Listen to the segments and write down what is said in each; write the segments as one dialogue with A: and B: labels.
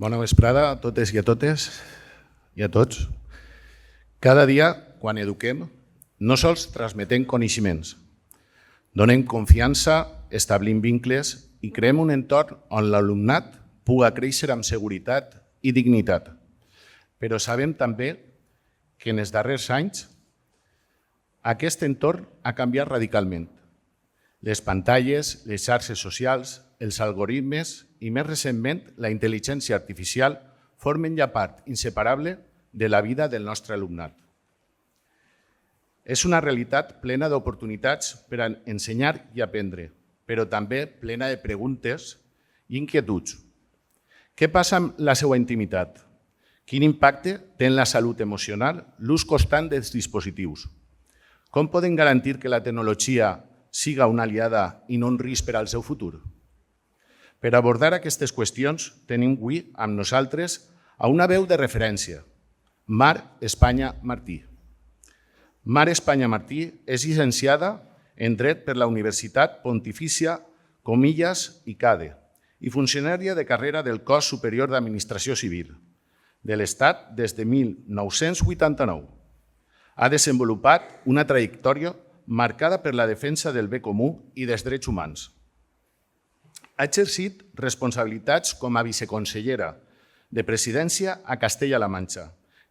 A: Bona vesprada a totes i a totes i a tots. Cada dia, quan eduquem, no sols transmetem coneixements, donem confiança, establim vincles i creem un entorn on l'alumnat pugui créixer amb seguretat i dignitat. Però sabem també que en els darrers anys aquest entorn ha canviat radicalment. Les pantalles, les xarxes socials, els algoritmes i, més recentment, la intel·ligència artificial formen ja part inseparable de la vida del nostre alumnat. És una realitat plena d'oportunitats per a ensenyar i aprendre, però també plena de preguntes i inquietuds. Què passa amb la seva intimitat? Quin impacte té en la salut emocional l'ús constant dels dispositius? Com podem garantir que la tecnologia siga una aliada i no un risc per al seu futur? Per abordar aquestes qüestions, tenim avui amb nosaltres a una veu de referència, Mar Espanya Martí. Mar Espanya Martí és llicenciada en Dret per la Universitat Pontifícia Comillas i CADE i funcionària de carrera del Cos Superior d'Administració Civil de l'Estat des de 1989. Ha desenvolupat una trajectòria marcada per la defensa del bé comú i dels drets humans. Ha exercit responsabilitats com a viceconsellera de Presidència a Castella-La Manxa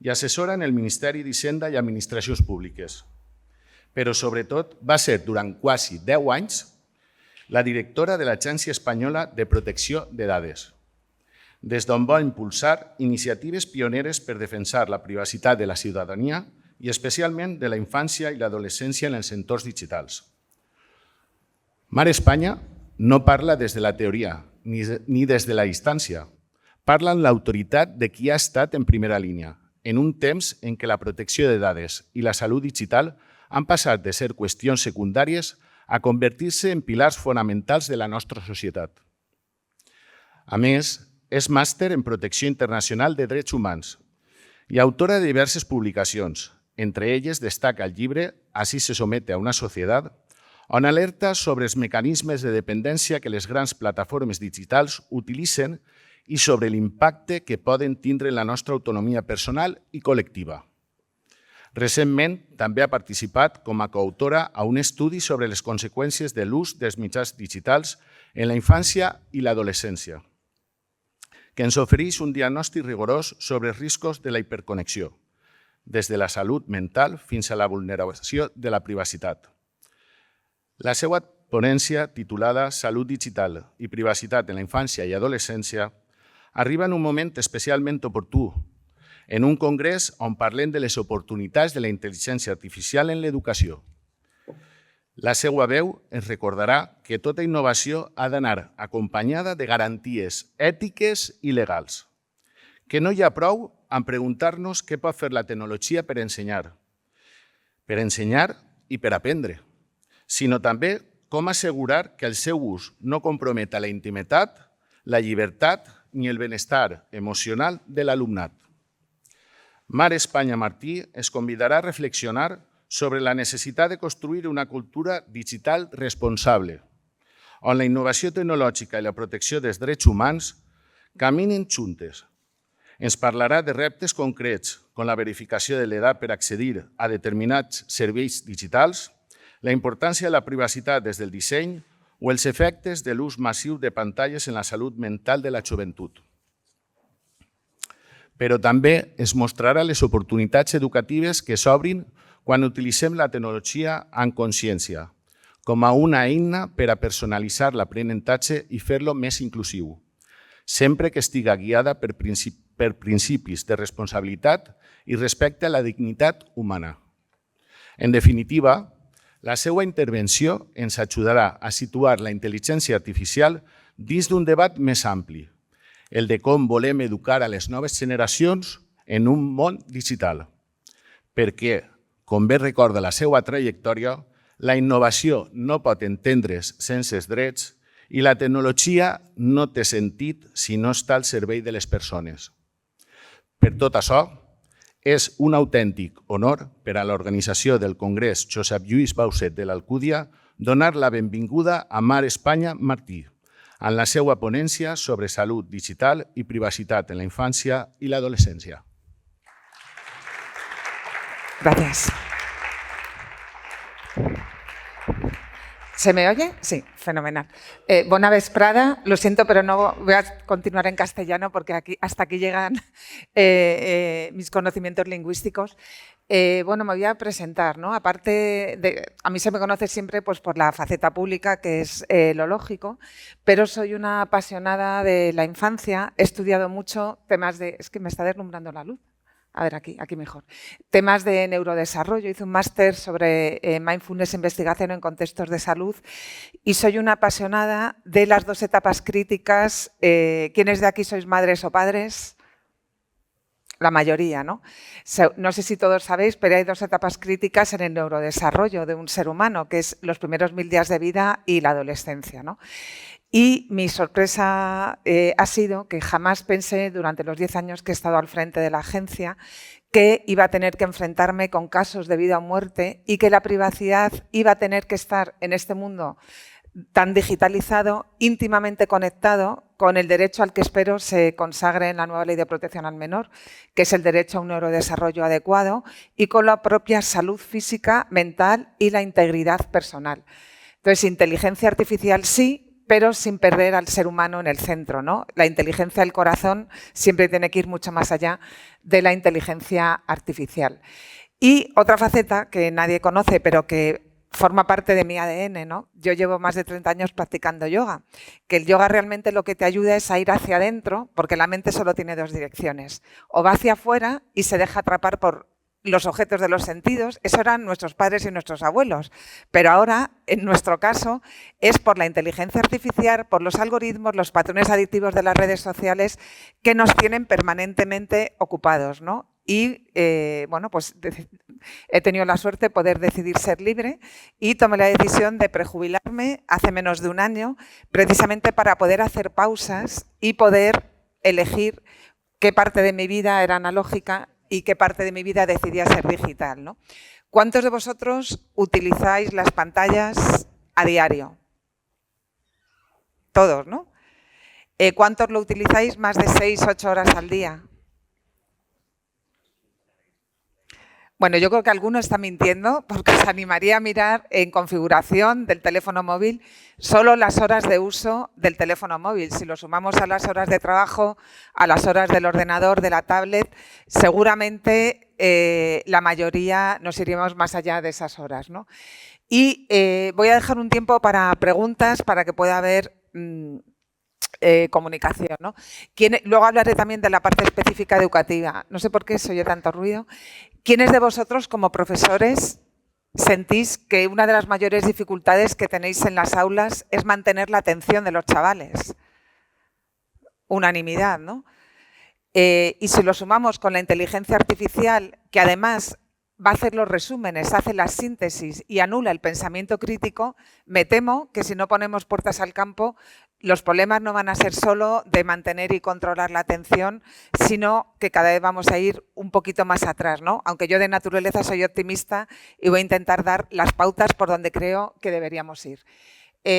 A: i assessora en el Ministeri d'Hisenda i Administracions Públiques. Però, sobretot, va ser durant quasi 10 anys la directora de l'Agència Espanyola de Protecció de Dades, des d'on va impulsar iniciatives pioneres per defensar la privacitat de la ciutadania i especialment de la infància i l'adolescència en els entorns digitals. Mar Espanya no parla des de la teoria ni des de la distància. Parla amb l'autoritat de qui ha estat en primera línia, en un temps en què la protecció de dades i la salut digital han passat de ser qüestions secundàries a convertir-se en pilars fonamentals de la nostra societat. A més, és màster en protecció internacional de drets humans i autora de diverses publicacions. Entre elles destaca el llibre Así se somete a una sociedad, on alerta sobre els mecanismes de dependència que les grans plataformes digitals utilitzen i sobre l'impacte que poden tindre en la nostra autonomia personal i col·lectiva. Recentment, també ha participat com a coautora a un estudi sobre les conseqüències de l'ús dels mitjans digitals en la infància i l'adolescència, que ens ofereix un diagnòstic rigorós sobre els riscos de la hiperconnexió, des de la salut mental fins a la vulneració de la privacitat. La seva ponència, titulada Salut digital i privacitat en la infància i adolescència, arriba en un moment especialment oportú, en un congrés on parlem de les oportunitats de la intel·ligència artificial en l'educació. La seva veu ens recordarà que tota innovació ha d'anar acompanyada de garanties ètiques i legals, que no hi ha prou en preguntar-nos què pot fer la tecnologia per ensenyar i per aprendre, sinó també com assegurar que el seu ús no comprometa la intimitat, la llibertat ni el benestar emocional de l'alumnat. Mar Espanya Martí es convidarà a reflexionar sobre la necessitat de construir una cultura digital responsable, on la innovació tecnològica i la protecció dels drets humans caminen juntes. Ens parlarà de reptes concrets, com la verificació de l'edat per accedir a determinats serveis digitals, la importància de la privacitat des del disseny o els efectes de l'ús massiu de pantalles en la salut mental de la joventut. Però també es mostrarà les oportunitats educatives que s'obrin quan utilitzem la tecnologia amb consciència, com a una eina per a personalitzar l'aprenentatge i fer-lo més inclusiu, sempre que estiga guiada per principis de responsabilitat i respecte a la dignitat humana. En definitiva, la seva intervenció ens ajudarà a situar la intel·ligència artificial dins d'un debat més ampli, el de com volem educar a les noves generacions en un món digital. Perquè, com bé recorda la seva trajectòria, la innovació no pot entendre's sense els drets i la tecnologia no té sentit si no està al servei de les persones. Per tot això, és un autèntic honor per a l'organització del Congrés Josep Lluís Bauset de l'Alcúdia donar la benvinguda a Mar Espanya Martí, en la seva ponència sobre salut digital i privacitat en la infància i l'adolescència.
B: Gracias. ¿Se me oye? Sí, fenomenal. Bona vesprada. Lo siento, pero no voy a continuar en castellano porque hasta aquí llegan mis conocimientos lingüísticos. Bueno, me voy a presentar, ¿no? Aparte a mí se me conoce siempre pues, por la faceta pública, que es lo lógico, pero soy una apasionada de la infancia. He estudiado mucho temas de... Es que me está deslumbrando la luz. A ver, aquí mejor. Temas de neurodesarrollo. Hice un máster sobre mindfulness e investigación en contextos de salud y soy una apasionada de las dos etapas críticas. ¿Quiénes de aquí sois madres o padres? La mayoría, ¿no? No sé si todos sabéis, pero hay dos etapas críticas en el neurodesarrollo de un ser humano, que es los primeros 1000 días de vida y la adolescencia, ¿no? Y mi sorpresa ha sido que jamás pensé durante los 10 años que he estado al frente de la agencia que iba a tener que enfrentarme con casos de vida o muerte y que la privacidad iba a tener que estar en este mundo tan digitalizado, íntimamente conectado con el derecho al que espero se consagre en la nueva Ley de Protección al Menor, que es el derecho a un neurodesarrollo adecuado, y con la propia salud física, mental y la integridad personal. Entonces, inteligencia artificial sí, pero sin perder al ser humano en el centro, ¿no? La inteligencia del corazón siempre tiene que ir mucho más allá de la inteligencia artificial. Y otra faceta que nadie conoce, pero que forma parte de mi ADN, ¿no? Yo llevo más de 30 años practicando yoga, que el yoga realmente lo que te ayuda es a ir hacia adentro, porque la mente solo tiene dos direcciones. O va hacia afuera y se deja atrapar por los objetos de los sentidos, eso eran nuestros padres y nuestros abuelos, pero ahora, en nuestro caso, es por la inteligencia artificial, por los algoritmos, los patrones adictivos de las redes sociales que nos tienen permanentemente ocupados, ¿no? Y, bueno, pues he tenido la suerte de poder decidir ser libre y tomé la decisión de prejubilarme hace menos de un año, precisamente para poder hacer pausas y poder elegir qué parte de mi vida era analógica y qué parte de mi vida decidía ser digital, ¿no? ¿Cuántos de vosotros utilizáis las pantallas a diario? Todos, ¿no? ¿Cuántos lo utilizáis más de 6-8 horas al día? Bueno, yo creo que alguno está mintiendo porque os animaría a mirar en configuración del teléfono móvil solo las horas de uso del teléfono móvil. Si lo sumamos a las horas de trabajo, a las horas del ordenador, de la tablet, seguramente la mayoría nos iríamos más allá de esas horas, ¿no? Y voy a dejar un tiempo para preguntas para que pueda haber comunicación, ¿no? Luego hablaré también de la parte específica educativa. No sé por qué se oye tanto ruido. ¿Quiénes de vosotros, como profesores, sentís que una de las mayores dificultades que tenéis en las aulas es mantener la atención de los chavales? Unanimidad, ¿no? Y si lo sumamos con la inteligencia artificial, que además va a hacer los resúmenes, hace la síntesis y anula el pensamiento crítico, me temo que si no ponemos puertas al campo, los problemas no van a ser solo de mantener y controlar la atención, sino que cada vez vamos a ir un poquito más atrás, ¿no? Aunque yo de naturaleza soy optimista y voy a intentar dar las pautas por donde creo que deberíamos ir.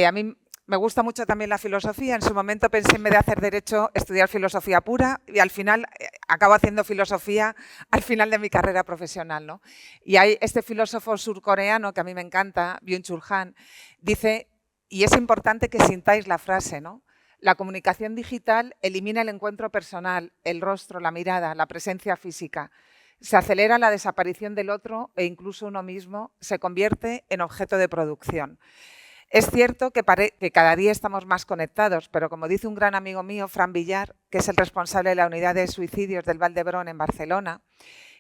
B: A mí me gusta mucho también la filosofía. En su momento pensé en vez de hacer derecho, estudiar filosofía pura y al final acabo haciendo filosofía al final de mi carrera profesional, ¿no? Y hay este filósofo surcoreano que a mí me encanta, Byung-Chul Han, dice, y es importante que sintáis la frase, ¿no? La comunicación digital elimina el encuentro personal, el rostro, la mirada, la presencia física. Se acelera la desaparición del otro e incluso uno mismo se convierte en objeto de producción. Es cierto que cada día estamos más conectados, pero como dice un gran amigo mío, Fran Villar, que es el responsable de la unidad de suicidios del Vall d'Hebron en Barcelona,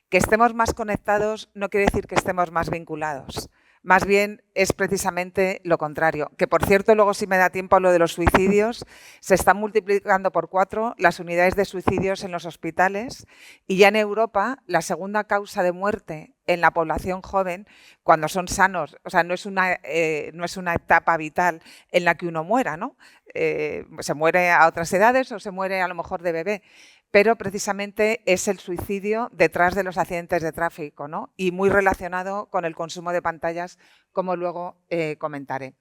B: que estemos más conectados no quiere decir que estemos más vinculados. Más bien es precisamente lo contrario. Que, por cierto, luego si me da tiempo a lo de los suicidios, se están multiplicando por 4 las unidades de suicidios en los hospitales y ya en Europa la segunda causa de muerte en la población joven, cuando son sanos, o sea, no es una etapa vital en la que uno muera, ¿no? Se muere a otras edades o se muere a lo mejor de bebé, pero precisamente es el suicidio detrás de los accidentes de tráfico, ¿no? Y muy relacionado con el consumo de pantallas, como luego comentaré.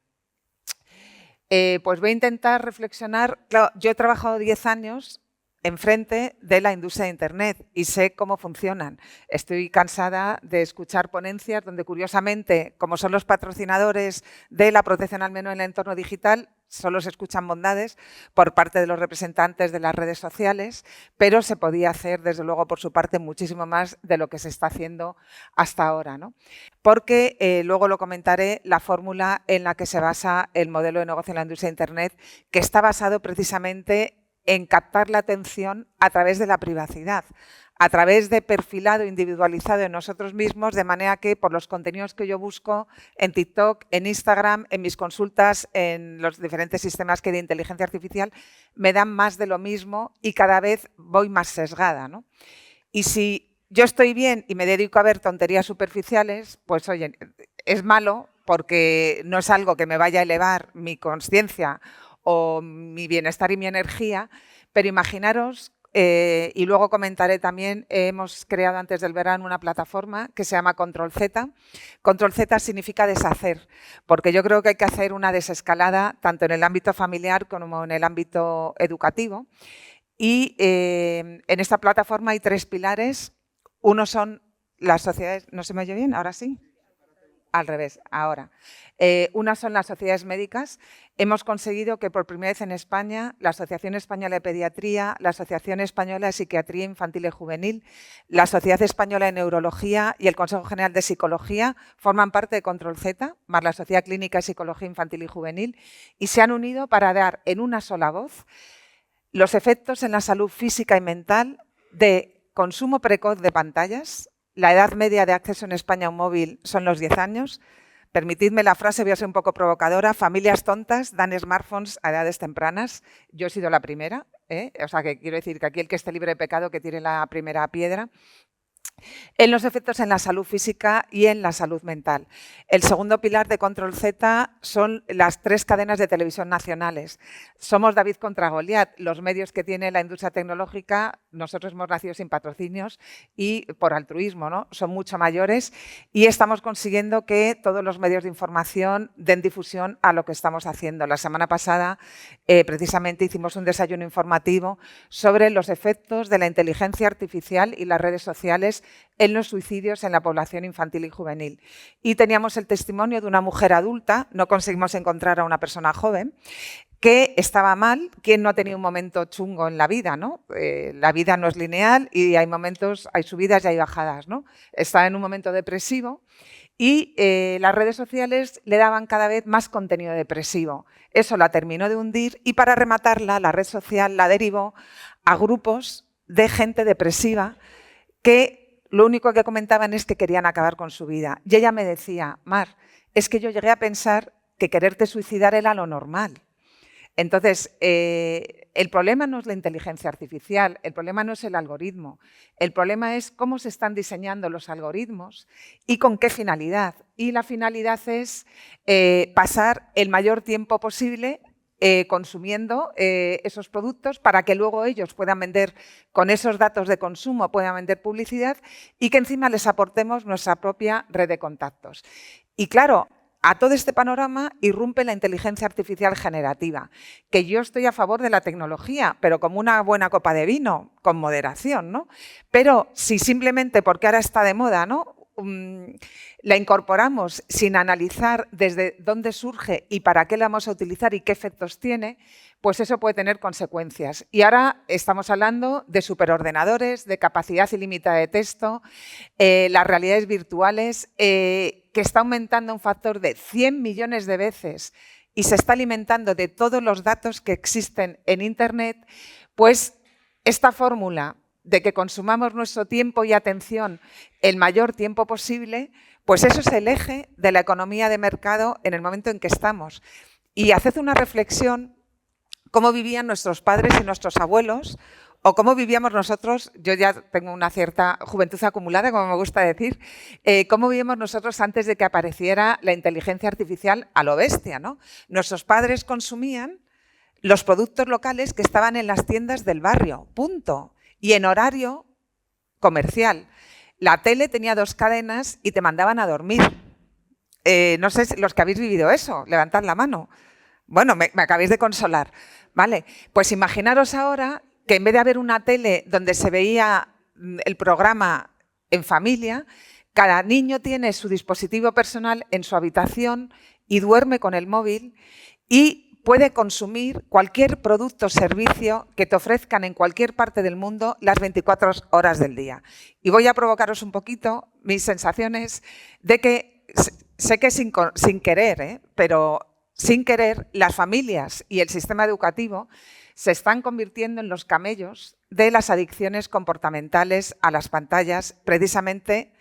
B: Pues voy a intentar reflexionar. Claro, yo he trabajado 10 años enfrente de la industria de Internet y sé cómo funcionan. Estoy cansada de escuchar ponencias donde, curiosamente, como son los patrocinadores de la protección al menor en el entorno digital, solo se escuchan bondades por parte de los representantes de las redes sociales, pero se podía hacer, desde luego, por su parte, muchísimo más de lo que se está haciendo hasta ahora, ¿no? Porque, luego lo comentaré, la fórmula en la que se basa el modelo de negocio en la industria de Internet, que está basado precisamente en captar la atención a través de la privacidad, a través de perfilado individualizado en nosotros mismos, de manera que por los contenidos que yo busco en TikTok, en Instagram, en mis consultas, en los diferentes sistemas que hay de inteligencia artificial, me dan más de lo mismo y cada vez voy más sesgada, ¿no? Y si yo estoy bien y me dedico a ver tonterías superficiales, pues oye, es malo porque no es algo que me vaya a elevar mi conciencia o mi bienestar y mi energía, pero imaginaros, y luego comentaré también, hemos creado antes del verano una plataforma que se llama Control Z. Control Z significa deshacer, porque yo creo que hay que hacer una desescalada tanto en el ámbito familiar como en el ámbito educativo. Y en esta plataforma hay 3 pilares. Uno son las sociedades... ¿No se me oye bien? ¿Ahora sí? Al revés, ahora. Una son las sociedades médicas. Hemos conseguido que por primera vez en España la Asociación Española de Pediatría, la Asociación Española de Psiquiatría Infantil y Juvenil, la Sociedad Española de Neurología y el Consejo General de Psicología forman parte de Control Z, más la Sociedad Clínica de Psicología Infantil y Juvenil, y se han unido para dar en una sola voz los efectos en la salud física y mental de consumo precoz de pantallas. La edad media de acceso en España a un móvil son los 10 años. Permitidme la frase, voy a ser un poco provocadora. Familias tontas dan smartphones a edades tempranas. Yo he sido la primera, o sea que quiero decir que aquí el que esté libre de pecado que tire la primera piedra. En los efectos en la salud física y en la salud mental. El segundo pilar de Control Z son las 3 cadenas de televisión nacionales. Somos David contra Goliat, los medios que tiene la industria tecnológica, nosotros hemos nacido sin patrocinios y por altruismo, ¿no? Son mucho mayores y estamos consiguiendo que todos los medios de información den difusión a lo que estamos haciendo. La semana pasada precisamente hicimos un desayuno informativo sobre los efectos de la inteligencia artificial y las redes sociales en los suicidios en la población infantil y juvenil. Y teníamos el testimonio de una mujer adulta, no conseguimos encontrar a una persona joven, que estaba mal. ¿Quién no ha tenido un momento chungo en la vida, ¿no? La vida no es lineal y hay momentos, hay subidas y hay bajadas, ¿no? Estaba en un momento depresivo y las redes sociales le daban cada vez más contenido depresivo. Eso la terminó de hundir y para rematarla, la red social la derivó a grupos de gente depresiva que lo único que comentaban es que querían acabar con su vida. Y ella me decía, Mar, es que yo llegué a pensar que quererte suicidar era lo normal. Entonces, el problema no es la inteligencia artificial, el problema no es el algoritmo, el problema es cómo se están diseñando los algoritmos y con qué finalidad. Y la finalidad es pasar el mayor tiempo posible consumiendo esos productos para que luego ellos puedan vender con esos datos de consumo, puedan vender publicidad y que encima les aportemos nuestra propia red de contactos. Y claro, a todo este panorama irrumpe la inteligencia artificial generativa, que yo estoy a favor de la tecnología, pero como una buena copa de vino, con moderación, ¿no? Pero si simplemente porque ahora está de moda, ¿no?, la incorporamos sin analizar desde dónde surge y para qué la vamos a utilizar y qué efectos tiene, pues eso puede tener consecuencias. Y ahora estamos hablando de superordenadores, de capacidad ilimitada de texto, las realidades virtuales, que está aumentando un factor de 100 millones de veces y se está alimentando de todos los datos que existen en Internet, pues esta fórmula de que consumamos nuestro tiempo y atención el mayor tiempo posible, pues eso es el eje de la economía de mercado en el momento en que estamos. Y haced una reflexión, cómo vivían nuestros padres y nuestros abuelos, o cómo vivíamos nosotros, yo ya tengo una cierta juventud acumulada, como me gusta decir, cómo vivíamos nosotros antes de que apareciera la inteligencia artificial a lo bestia, ¿no? Nuestros padres consumían los productos locales que estaban en las tiendas del barrio, punto. Y en horario comercial. La tele tenía 2 cadenas y te mandaban a dormir. No sé si los que habéis vivido eso, levantad la mano. Bueno, me acabáis de consolar. Vale, pues imaginaros ahora que en vez de haber una tele donde se veía el programa en familia, cada niño tiene su dispositivo personal en su habitación y duerme con el móvil y puede consumir cualquier producto o servicio que te ofrezcan en cualquier parte del mundo las 24 horas del día. Y voy a provocaros un poquito mis sensaciones de que, sé que sin querer, pero sin querer, las familias y el sistema educativo se están convirtiendo en los camellos de las adicciones comportamentales a las pantallas, precisamente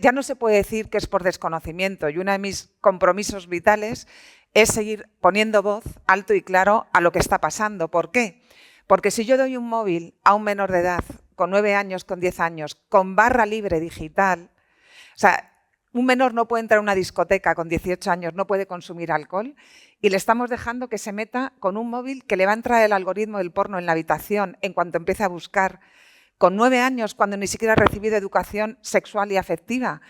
B: ya no se puede decir que es por desconocimiento, y uno de mis compromisos vitales es seguir poniendo voz alto y claro a lo que está pasando. ¿Por qué? Porque si yo doy un móvil a un menor de edad, con 9 años, con 10 años, con barra libre digital, o sea, un menor no puede entrar a una discoteca con 18 años, no puede consumir alcohol, y le estamos dejando que se meta con un móvil que le va a entrar el algoritmo del porno en la habitación en cuanto empiece a buscar, con 9 años, cuando ni siquiera ha recibido educación sexual y afectiva.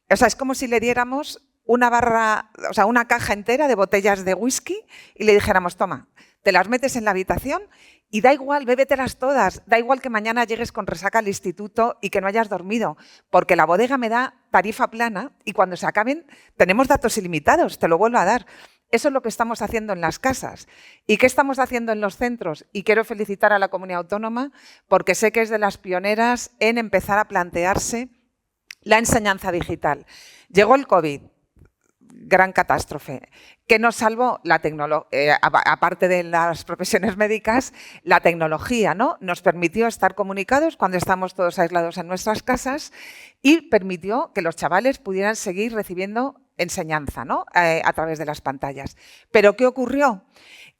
B: O sea, es como si le diéramos una caja entera de botellas de whisky y le dijéramos, toma, te las metes en la habitación y da igual, bébételas todas, da igual que mañana llegues con resaca al instituto y que no hayas dormido, porque la bodega me da tarifa plana y cuando se acaben tenemos datos ilimitados, te lo vuelvo a dar. Eso es lo que estamos haciendo en las casas. ¿Y qué estamos haciendo en los centros? Y quiero felicitar a la Comunidad Autónoma porque sé que es de las pioneras en empezar a plantearse la enseñanza digital. Llegó el COVID, gran catástrofe. ¿Qué nos salvó? La tecnología, aparte de las profesiones médicas, la tecnología, ¿no? Nos permitió estar comunicados cuando estamos todos aislados en nuestras casas y permitió que los chavales pudieran seguir recibiendo enseñanza, ¿no? A través de las pantallas. ¿Pero qué ocurrió?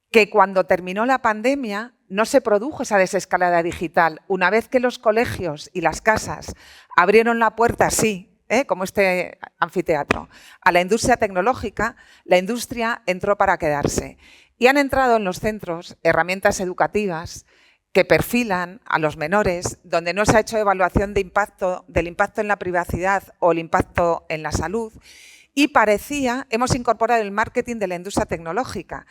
B: Que cuando terminó la pandemia no se produjo esa desescalada digital. Una vez que los colegios y las casas abrieron la puerta, sí, como este anfiteatro, a la industria tecnológica, la industria entró para quedarse. Y han entrado en los centros herramientas educativas que perfilan a los menores, donde no se ha hecho evaluación del impacto en la privacidad o el impacto en la salud. Y hemos incorporado el marketing de la industria tecnológica.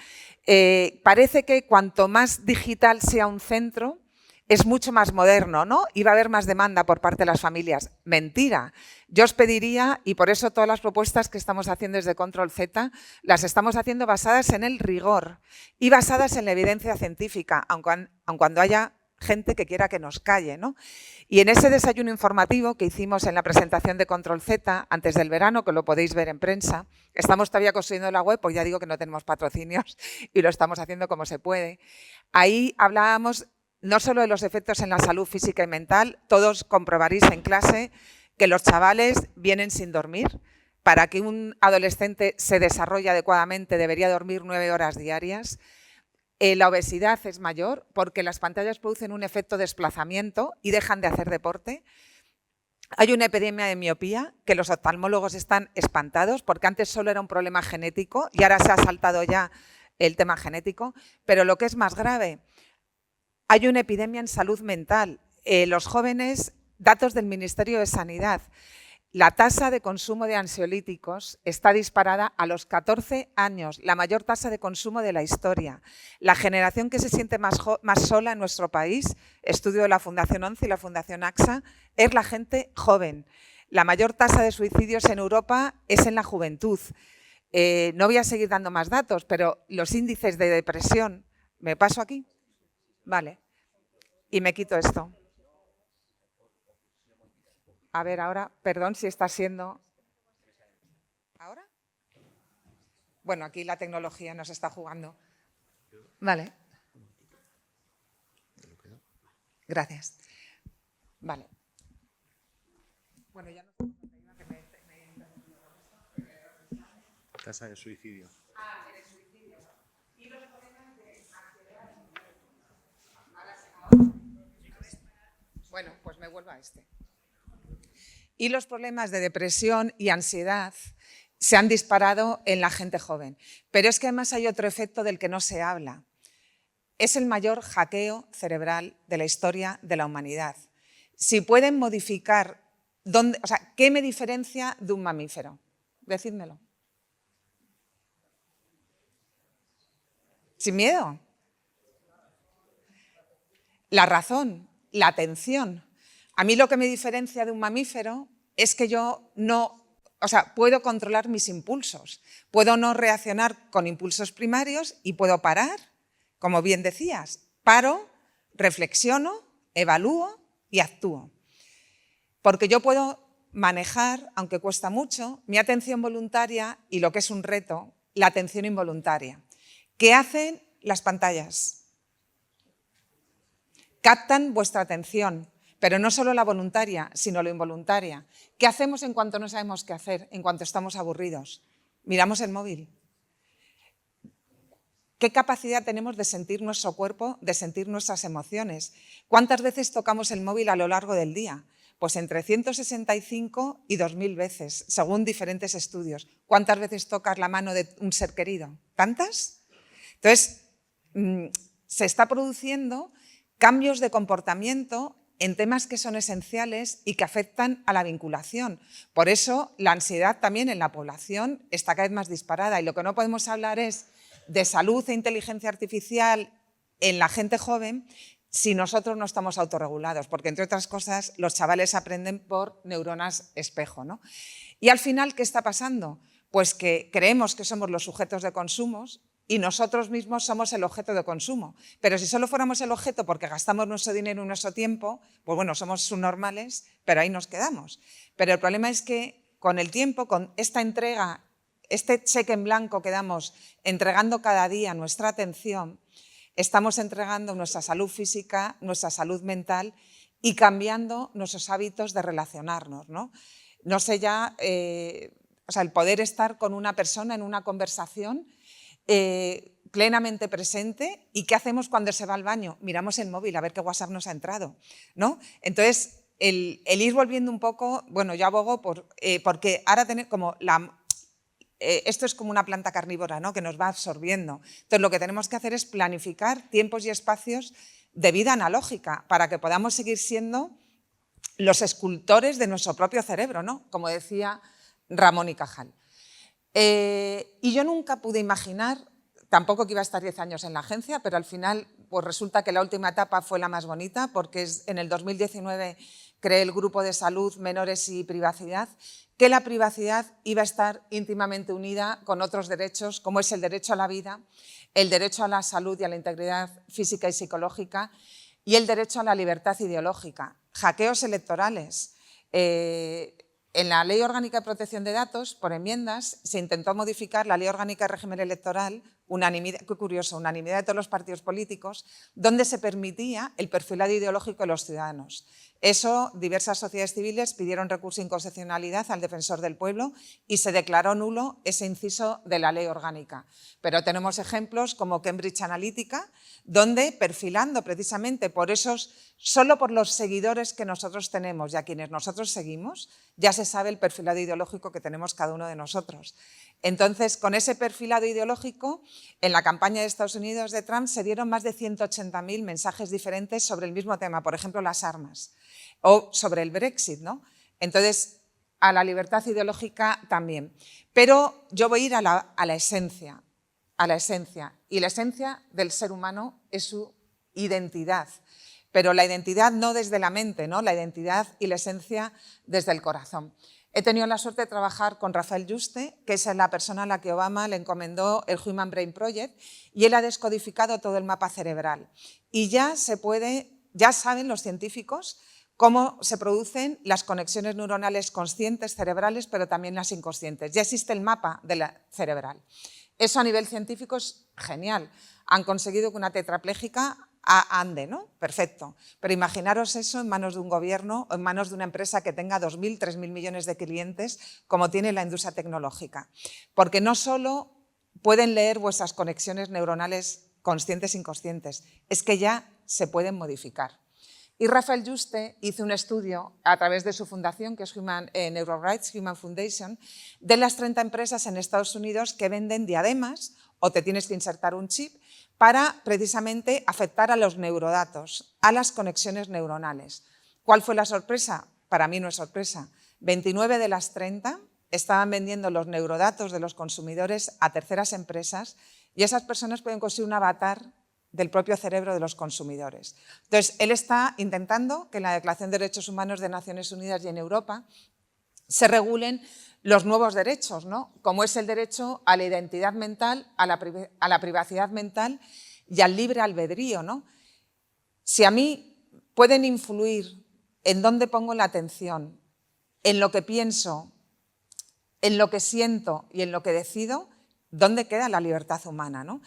B: Parece que cuanto más digital sea un centro, es mucho más moderno, ¿no? Y va a haber más demanda por parte de las familias. Mentira. Yo os pediría, y por eso todas las propuestas que estamos haciendo desde Control Z, las estamos haciendo basadas en el rigor y basadas en la evidencia científica, aun cuando haya gente que quiera que nos calle, ¿no? Y en ese desayuno informativo que hicimos en la presentación de Control Z antes del verano, que lo podéis ver en prensa, estamos todavía construyendo la web, pues ya digo que no tenemos patrocinios y lo estamos haciendo como se puede. Ahí hablábamos no solo de los efectos en la salud física y mental, todos comprobaréis en clase que los chavales vienen sin dormir. Para que un adolescente se desarrolle adecuadamente debería dormir 9 horas diarias. La obesidad es mayor porque las pantallas producen un efecto desplazamiento y dejan de hacer deporte. Hay una epidemia de miopía que los oftalmólogos están espantados porque antes solo era un problema genético y ahora se ha saltado ya el tema genético. Pero lo que es más grave, hay una epidemia en salud mental. Los jóvenes, datos del Ministerio de Sanidad, la tasa de consumo de ansiolíticos está disparada a los 14 años, la mayor tasa de consumo de la historia. La generación que se siente más sola en nuestro país, estudio de la Fundación 11 y la Fundación AXA, es la gente joven. La mayor tasa de suicidios en Europa es en la juventud. No voy a seguir dando más datos, pero los índices de depresión... ¿Me paso aquí? Vale. Y me quito esto. A ver, ahora, perdón si está siendo... ¿Ahora? Bueno, aquí la tecnología nos está jugando. Vale. Gracias. Vale. Bueno, ya no sé que me...
A: Tasa de suicidio.
B: El suicidio. Y los problemas de ansiedad. Ahora. Bueno, pues me vuelvo a este. Y los problemas de depresión y ansiedad se han disparado en la gente joven. Pero es que además hay otro efecto del que no se habla. Es el mayor hackeo cerebral de la historia de la humanidad. Si pueden modificar, ¿qué me diferencia de un mamífero? Decídmelo. Sin miedo. La razón, la atención. A mí lo que me diferencia de un mamífero es que yo puedo controlar mis impulsos. Puedo no reaccionar con impulsos primarios y puedo parar, como bien decías. Paro, reflexiono, evalúo y actúo. Porque yo puedo manejar, aunque cuesta mucho, mi atención voluntaria y lo que es un reto, la atención involuntaria. ¿Qué hacen las pantallas? Captan vuestra atención, pero no solo la voluntaria, sino la involuntaria. ¿Qué hacemos en cuanto no sabemos qué hacer, en cuanto estamos aburridos? Miramos el móvil. ¿Qué capacidad tenemos de sentir nuestro cuerpo, de sentir nuestras emociones? ¿Cuántas veces tocamos el móvil a lo largo del día? Pues entre 165 y 2000 veces, según diferentes estudios. ¿Cuántas veces tocas la mano de un ser querido? ¿Tantas? Entonces, se está produciendo cambios de comportamiento en temas que son esenciales y que afectan a la vinculación. Por eso, la ansiedad también en la población está cada vez más disparada y lo que no podemos hablar es de salud e inteligencia artificial en la gente joven si nosotros no estamos autorregulados, porque entre otras cosas los chavales aprenden por neuronas espejo, ¿no? Y al final, ¿qué está pasando? Pues que creemos que somos los sujetos de consumo y nosotros mismos somos el objeto de consumo. Pero si solo fuéramos el objeto porque gastamos nuestro dinero y nuestro tiempo, pues bueno, somos subnormales, pero ahí nos quedamos. Pero el problema es que con el tiempo, con esta entrega, este cheque en blanco que damos entregando cada día nuestra atención, estamos entregando nuestra salud física, nuestra salud mental y cambiando nuestros hábitos de relacionarnos, ¿no? No sé ya, el poder estar con una persona en una conversación plenamente presente. ¿Y qué hacemos cuando se va al baño? Miramos el móvil a ver qué WhatsApp nos ha entrado, ¿no? Entonces, el ir volviendo un poco, bueno, yo abogo porque ahora tener como esto es como una planta carnívora, ¿no? Que nos va absorbiendo. Entonces, lo que tenemos que hacer es planificar tiempos y espacios de vida analógica para que podamos seguir siendo los escultores de nuestro propio cerebro, ¿no? Como decía Ramón y Cajal. Y yo nunca pude imaginar, tampoco que iba a estar 10 años en la agencia, pero al final pues resulta que la última etapa fue la más bonita, porque en el 2019 creé el grupo de salud, menores y privacidad, que la privacidad iba a estar íntimamente unida con otros derechos, como es el derecho a la vida, el derecho a la salud y a la integridad física y psicológica y el derecho a la libertad ideológica. Hackeos electorales. En la Ley Orgánica de Protección de Datos, por enmiendas, se intentó modificar la Ley Orgánica de Régimen Electoral, unanimidad, qué curioso, unanimidad de todos los partidos políticos, donde se permitía el perfilado ideológico de los ciudadanos. Eso, diversas sociedades civiles pidieron recurso de inconstitucionalidad al Defensor del Pueblo y se declaró nulo ese inciso de la Ley Orgánica. Pero tenemos ejemplos como Cambridge Analytica, donde perfilando precisamente por solo por los seguidores que nosotros tenemos y a quienes nosotros seguimos, ya se sabe el perfilado ideológico que tenemos cada uno de nosotros. Entonces, con ese perfilado ideológico, en la campaña de Estados Unidos de Trump se dieron más de 180.000 mensajes diferentes sobre el mismo tema, por ejemplo, las armas, o sobre el Brexit, ¿no? Entonces, a la libertad ideológica también. Pero yo voy a ir a la esencia, y la esencia del ser humano es su identidad. Pero la identidad no desde la mente, ¿no? La identidad y la esencia desde el corazón. He tenido la suerte de trabajar con Rafael Yuste, que es la persona a la que Obama le encomendó el Human Brain Project, y él ha descodificado todo el mapa cerebral. Y ya saben los científicos cómo se producen las conexiones neuronales conscientes cerebrales, pero también las inconscientes. Ya existe el mapa cerebral. Eso a nivel científico es genial. Han conseguido que una tetrapléjica ande, ¿no? Perfecto. Pero imaginaros eso en manos de un gobierno o en manos de una empresa que tenga 2.000, 3.000 millones de clientes, como tiene la industria tecnológica. Porque no solo pueden leer vuestras conexiones neuronales conscientes e inconscientes, es que ya se pueden modificar. Y Rafael Yuste hizo un estudio a través de su fundación, que es NeuroRights Human Foundation, de las 30 empresas en Estados Unidos que venden diademas o te tienes que insertar un chip para precisamente afectar a los neurodatos, a las conexiones neuronales. ¿Cuál fue la sorpresa? Para mí no es sorpresa. 29 de las 30 estaban vendiendo los neurodatos de los consumidores a terceras empresas y esas personas pueden construir un avatar del propio cerebro de los consumidores. Entonces, él está intentando que en la Declaración de Derechos Humanos de Naciones Unidas y en Europa se regulen los nuevos derechos, ¿no? Como es el derecho a la identidad mental, a la privacidad mental y al libre albedrío, ¿no? Si a mí pueden influir en dónde pongo la atención, en lo que pienso, en lo que siento y en lo que decido, ¿dónde queda la libertad humana, ¿no?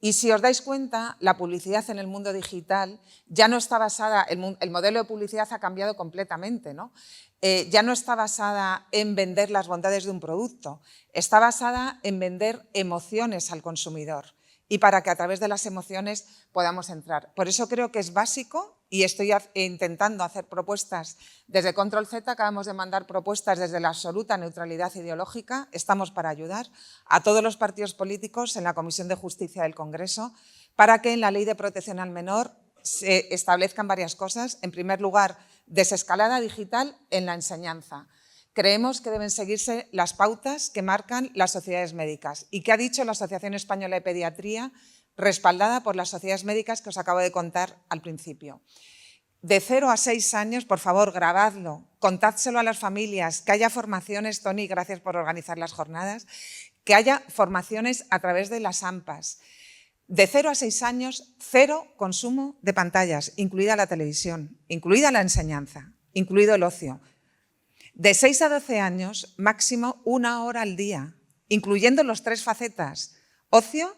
B: Y si os dais cuenta, la publicidad en el mundo digital ya no está basada, el modelo de publicidad ha cambiado completamente, ¿no? Ya no está basada en vender las bondades de un producto, está basada en vender emociones al consumidor y para que a través de las emociones podamos entrar. Por eso creo que es básico y estoy intentando hacer propuestas desde Control Z, acabamos de mandar propuestas desde la absoluta neutralidad ideológica, estamos para ayudar a todos los partidos políticos en la Comisión de Justicia del Congreso para que en la Ley de Protección al Menor se establezcan varias cosas. En primer lugar, desescalada digital en la enseñanza. Creemos que deben seguirse las pautas que marcan las sociedades médicas y que ha dicho la Asociación Española de Pediatría, respaldada por las sociedades médicas que os acabo de contar al principio. De 0 a 6 años, por favor, grabadlo, contádselo a las familias, que haya formaciones, Tony, gracias por organizar las jornadas, que haya formaciones a través de las AMPAs. De 0 a 6 años, 0 consumo de pantallas, incluida la televisión, incluida la enseñanza, incluido el ocio. De 6 a 12 años, máximo 1 hora al día, incluyendo los 3 facetas, ocio,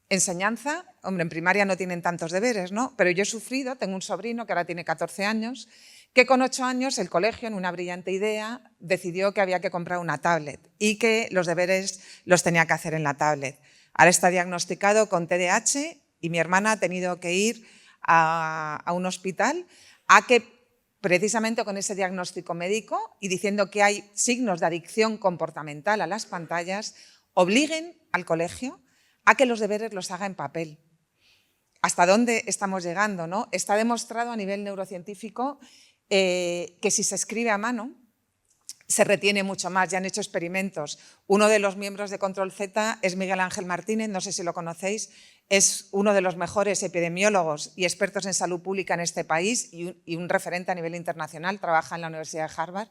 B: enseñanza. Hombre, en primaria no tienen tantos deberes, ¿no? Pero yo he sufrido, tengo un sobrino que ahora tiene 14 años, que con 8 años el colegio, en una brillante idea, decidió que había que comprar una tablet y que los deberes los tenía que hacer en la tablet. Ahora está diagnosticado con TDAH y mi hermana ha tenido que ir a un hospital a que precisamente con ese diagnóstico médico y diciendo que hay signos de adicción comportamental a las pantallas, obliguen al colegio a que los deberes los haga en papel. ¿Hasta dónde estamos llegando, no? Está demostrado a nivel neurocientífico que si se escribe a mano se retiene mucho más. Ya han hecho experimentos. Uno de los miembros de Control Z es Miguel Ángel Martínez, no sé si lo conocéis, es uno de los mejores epidemiólogos y expertos en salud pública en este país y un referente a nivel internacional, trabaja en la Universidad de Harvard,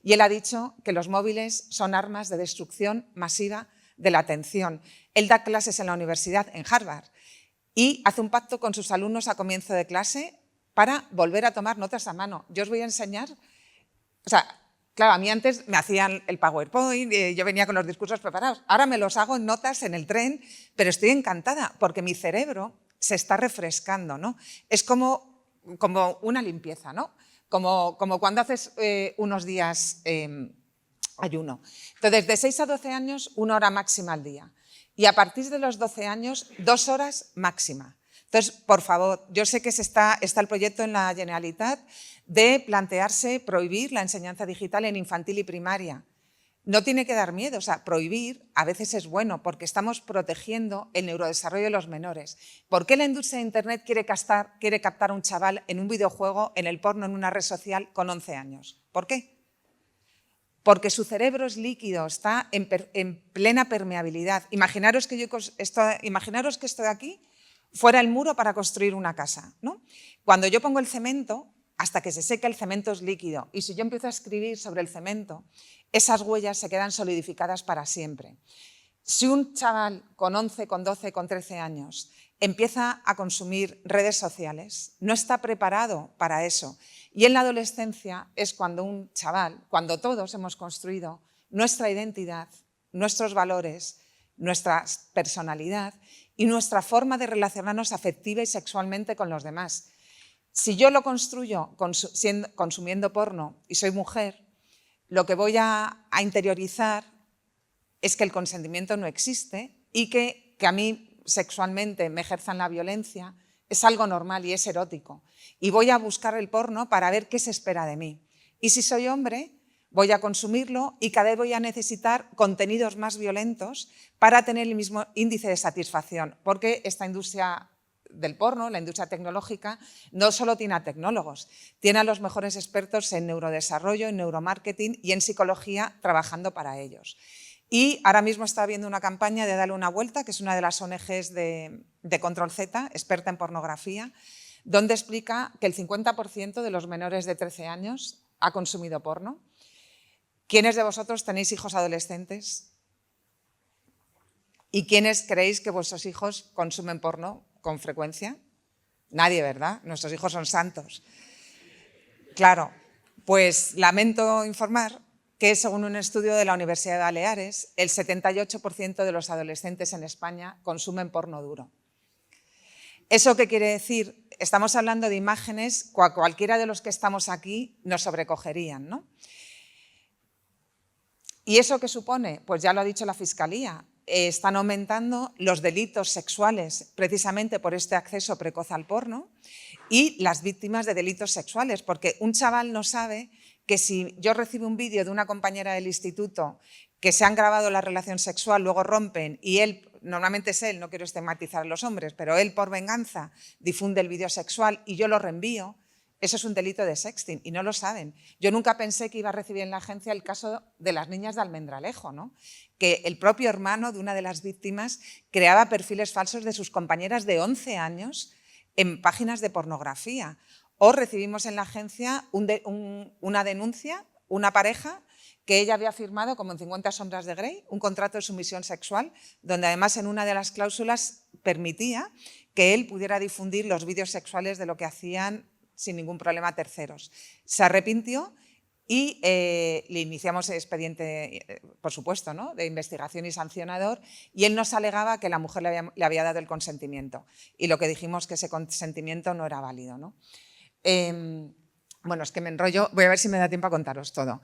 B: y él ha dicho que los móviles son armas de destrucción masiva de la atención. Él da clases en la universidad, en Harvard, y hace un pacto con sus alumnos a comienzo de clase para volver a tomar notas a mano. Yo os voy a enseñar, o sea, claro, a mí antes me hacían el PowerPoint, yo venía con los discursos preparados. Ahora me los hago en notas en el tren, pero estoy encantada porque mi cerebro se está refrescando, ¿no? Es como una limpieza, ¿no? Como cuando haces unos días ayuno. Entonces, de 6 a 12 años, 1 hora máxima al día. Y a partir de los 12 años, 2 horas máxima. Entonces, por favor, yo sé que está el proyecto en la Generalitat de plantearse prohibir la enseñanza digital en infantil y primaria. No tiene que dar miedo, o sea, prohibir a veces es bueno porque estamos protegiendo el neurodesarrollo de los menores. ¿Por qué la industria de Internet quiere captar a un chaval en un videojuego, en el porno, en una red social con 11 años? ¿Por qué? Porque su cerebro es líquido, está en plena permeabilidad. Imaginaros que esto de aquí fuera el muro para construir una casa, ¿no? Cuando yo pongo el cemento, hasta que se seca el cemento es líquido. Y si yo empiezo a escribir sobre el cemento, esas huellas se quedan solidificadas para siempre. Si un chaval con 11, con 12, con 13 años empieza a consumir redes sociales, no está preparado para eso. Y en la adolescencia es cuando un chaval, cuando todos hemos construido nuestra identidad, nuestros valores, nuestra personalidad y nuestra forma de relacionarnos afectiva y sexualmente con los demás. Si yo lo construyo consumiendo porno y soy mujer, lo que voy a interiorizar es que el consentimiento no existe y que a mí sexualmente me ejerzan la violencia es algo normal y es erótico. Y voy a buscar el porno para ver qué se espera de mí. Y si soy hombre, voy a consumirlo y cada vez voy a necesitar contenidos más violentos para tener el mismo índice de satisfacción, porque esta industria del porno, la industria tecnológica, no solo tiene a tecnólogos, tiene a los mejores expertos en neurodesarrollo, en neuromarketing y en psicología trabajando para ellos. Y ahora mismo está habiendo una campaña de Dale una vuelta, que es una de las ONGs de Control Z, experta en pornografía, donde explica que el 50% de los menores de 13 años ha consumido porno. ¿Quiénes de vosotros tenéis hijos adolescentes? ¿Y quiénes creéis que vuestros hijos consumen porno con frecuencia? Nadie, ¿verdad? Nuestros hijos son santos. Claro, pues lamento informar que según un estudio de la Universidad de Baleares, el 78% de los adolescentes en España consumen porno duro. ¿Eso qué quiere decir? Estamos hablando de imágenes que a cualquiera de los que estamos aquí nos sobrecogerían, ¿no? ¿Y eso qué supone? Pues ya lo ha dicho la Fiscalía. Están aumentando los delitos sexuales precisamente por este acceso precoz al porno y las víctimas de delitos sexuales, porque un chaval no sabe que si yo recibo un vídeo de una compañera del instituto que se han grabado la relación sexual, luego rompen y él, normalmente es él, no quiero estigmatizar a los hombres, pero él por venganza difunde el vídeo sexual y yo lo reenvío, eso es un delito de sexting y no lo saben. Yo nunca pensé que iba a recibir en la agencia el caso de las niñas de Almendralejo, ¿no? Que el propio hermano de una de las víctimas creaba perfiles falsos de sus compañeras de 11 años en páginas de pornografía. O recibimos en la agencia una denuncia, una pareja que ella había firmado, como en 50 sombras de Grey, un contrato de sumisión sexual, donde además en una de las cláusulas permitía que él pudiera difundir los vídeos sexuales de lo que hacían sin ningún problema a terceros. Se arrepintió y le iniciamos el expediente, por supuesto, ¿no?, de investigación y sancionador, y él nos alegaba que la mujer le había dado el consentimiento. Y lo que dijimos que ese consentimiento no era válido, ¿no? Bueno, es que me enrollo, voy a ver si me da tiempo a contaros todo.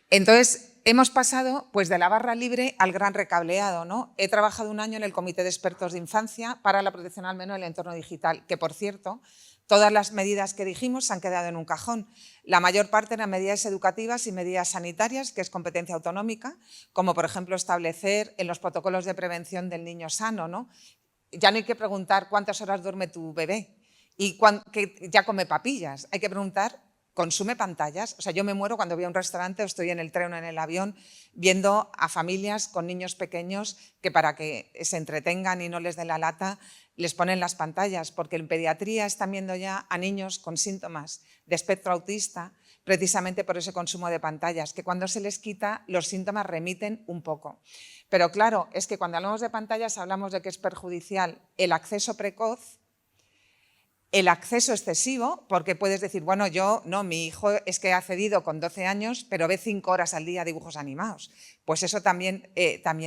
B: Entonces, hemos pasado pues, de la barra libre al gran recableado, ¿no? He trabajado un año en el Comité de Expertos de Infancia para la protección al menor en el entorno digital, que por cierto, todas las medidas que dijimos se han quedado en un cajón. La mayor parte eran medidas educativas y medidas sanitarias, que es competencia autonómica, como por ejemplo establecer en los protocolos de prevención del niño sano, ¿no? Ya no hay que preguntar cuántas horas duerme tu bebé y que ya come papillas, hay que preguntar, ¿consume pantallas? O sea, yo me muero cuando voy a un restaurante o estoy en el tren o en el avión viendo a familias con niños pequeños que para que se entretengan y no les dé la lata les ponen las pantallas, porque en pediatría están viendo ya a niños con síntomas de espectro autista precisamente por ese consumo de pantallas, que cuando se les quita los síntomas remiten un poco. Pero claro, es que cuando hablamos de pantallas hablamos de que es perjudicial el acceso precoz, el acceso excesivo, porque puedes decir, bueno, mi hijo es que ha accedido con 12 años, pero ve 5 horas al día dibujos animados. Pues eso también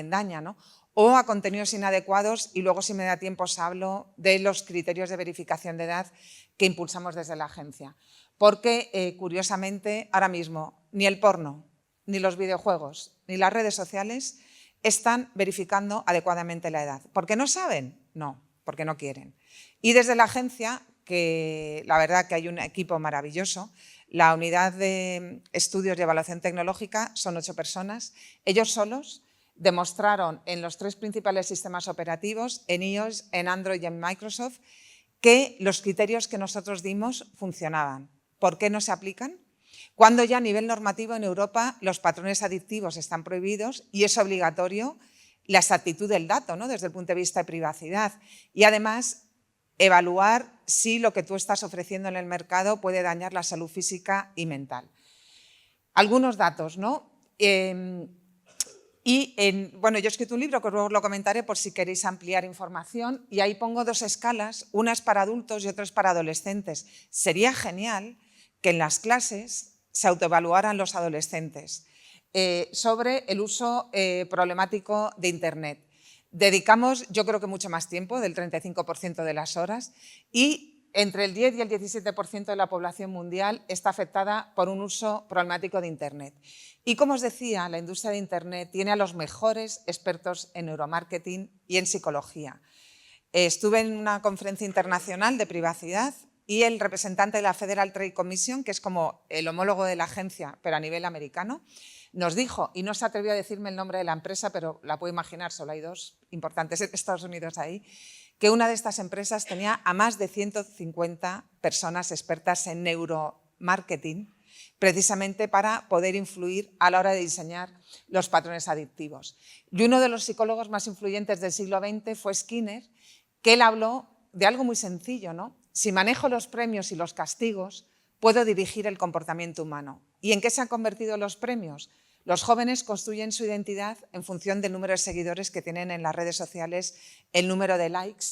B: daña, ¿no? O a contenidos inadecuados, y luego si me da tiempo os hablo de los criterios de verificación de edad que impulsamos desde la agencia. Porque, curiosamente, ahora mismo ni el porno, ni los videojuegos, ni las redes sociales están verificando adecuadamente la edad. ¿Por qué no saben? No, porque no quieren. Y desde la agencia, que la verdad que hay un equipo maravilloso, la unidad de estudios y evaluación tecnológica son 8 personas, ellos solos demostraron en los 3 principales sistemas operativos, en iOS, en Android y en Microsoft, que los criterios que nosotros dimos funcionaban. ¿Por qué no se aplican? Cuando ya a nivel normativo en Europa los patrones adictivos están prohibidos y es obligatorio la exactitud del dato, ¿no?, desde el punto de vista de privacidad. Y además evaluar si lo que tú estás ofreciendo en el mercado puede dañar la salud física y mental. Algunos datos, ¿no? Bueno, yo he escrito un libro que luego lo comentaré por si queréis ampliar información, y ahí pongo 2 escalas, una es para adultos y otra es para adolescentes. Sería genial que en las clases se autoevaluaran los adolescentes sobre el uso problemático de Internet. Dedicamos, yo creo que mucho más tiempo, del 35% de las horas, y entre el 10 y el 17% de la población mundial está afectada por un uso problemático de Internet. Y como os decía, la industria de Internet tiene a los mejores expertos en neuromarketing y en psicología. Estuve en una conferencia internacional de privacidad y el representante de la Federal Trade Commission, que es como el homólogo de la agencia, pero a nivel americano, nos dijo, y no se atrevió a decirme el nombre de la empresa, pero la puedo imaginar, solo hay 2 importantes en Estados Unidos ahí, que una de estas empresas tenía a más de 150 personas expertas en neuromarketing precisamente para poder influir a la hora de diseñar los patrones adictivos. Y uno de los psicólogos más influyentes del siglo XX fue Skinner, que él habló de algo muy sencillo, ¿no? Si manejo los premios y los castigos, puedo dirigir el comportamiento humano. ¿Y en qué se han convertido los premios? Los jóvenes construyen su identidad en función del número de seguidores que tienen en las redes sociales, el número de likes,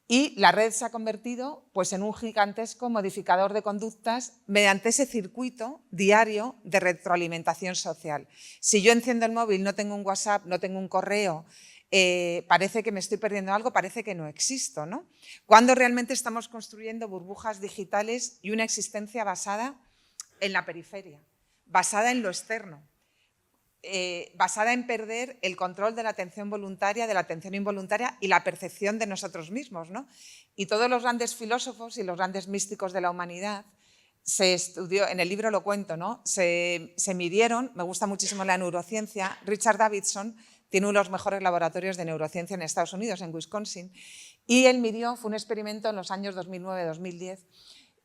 B: y la red se ha convertido pues, en un gigantesco modificador de conductas mediante ese circuito diario de retroalimentación social. Si yo enciendo el móvil, no tengo un WhatsApp, no tengo un correo, parece que me estoy perdiendo algo, parece que no existo, ¿no? Cuando realmente estamos construyendo burbujas digitales y una existencia basada en la periferia, basada en lo externo. Basada en perder el control de la atención voluntaria, de la atención involuntaria y la percepción de nosotros mismos, ¿no? Y todos los grandes filósofos y los grandes místicos de la humanidad se estudió, en el libro lo cuento, ¿no? Se midieron, me gusta muchísimo la neurociencia, Richard Davidson tiene uno de los mejores laboratorios de neurociencia en Estados Unidos, en Wisconsin, y él midió, fue un experimento en los años 2009-2010,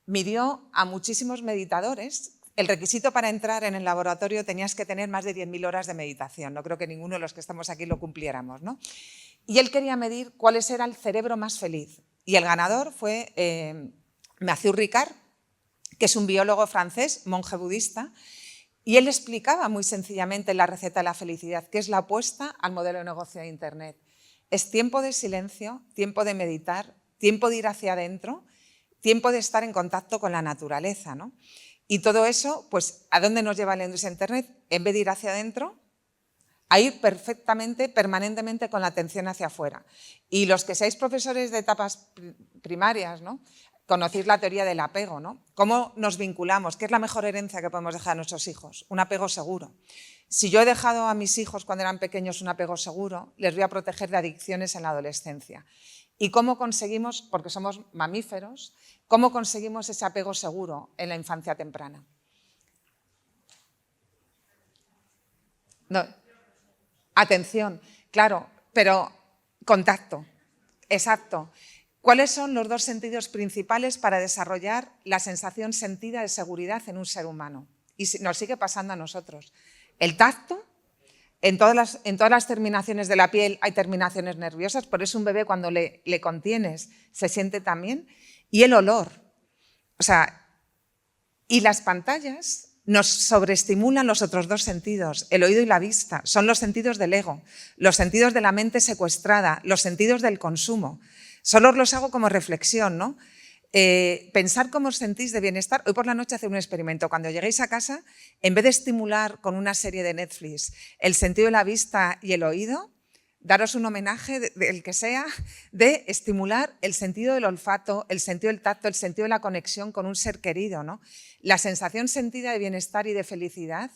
B: midió a muchísimos meditadores. El requisito para entrar en el laboratorio tenías que tener más de 10.000 horas de meditación. No creo que ninguno de los que estamos aquí lo cumpliéramos, ¿no? Y él quería medir cuál era el cerebro más feliz. Y el ganador fue Mathieu Ricard, que es un biólogo francés, monje budista, y él explicaba muy sencillamente la receta de la felicidad, que es la opuesta al modelo de negocio de Internet. Es tiempo de silencio, tiempo de meditar, tiempo de ir hacia adentro, tiempo de estar en contacto con la naturaleza, ¿no? Y todo eso, pues, ¿a dónde nos lleva la industria de Internet? En vez de ir hacia adentro, a ir perfectamente, permanentemente con la atención hacia afuera. Y los que seáis profesores de etapas primarias, ¿no? Conocéis la teoría del apego, ¿no? ¿Cómo nos vinculamos? ¿Qué es la mejor herencia que podemos dejar a nuestros hijos? Un apego seguro. Si yo he dejado a mis hijos cuando eran pequeños un apego seguro, les voy a proteger de adicciones en la adolescencia. ¿Y cómo conseguimos, porque somos mamíferos, cómo conseguimos ese apego seguro en la infancia temprana? No. Atención, claro, pero contacto, exacto. ¿Cuáles son los dos sentidos principales para desarrollar la sensación sentida de seguridad en un ser humano? Y nos sigue pasando a nosotros. El tacto. En todas las terminaciones de la piel hay terminaciones nerviosas, por eso un bebé cuando le contienes se siente también. Y el olor. O sea, y las pantallas nos sobreestimulan los otros dos sentidos, el oído y la vista. Son los sentidos del ego, los sentidos de la mente secuestrada, los sentidos del consumo. Solo os los hago como reflexión, ¿no? Pensar cómo os sentís de bienestar. Hoy por la noche hacer un experimento. Cuando lleguéis a casa, en vez de estimular con una serie de Netflix el sentido de la vista y el oído, daros un homenaje, del que sea, de estimular el sentido del olfato, el sentido del tacto, el sentido de la conexión con un ser querido, ¿no? La sensación sentida de bienestar y de felicidad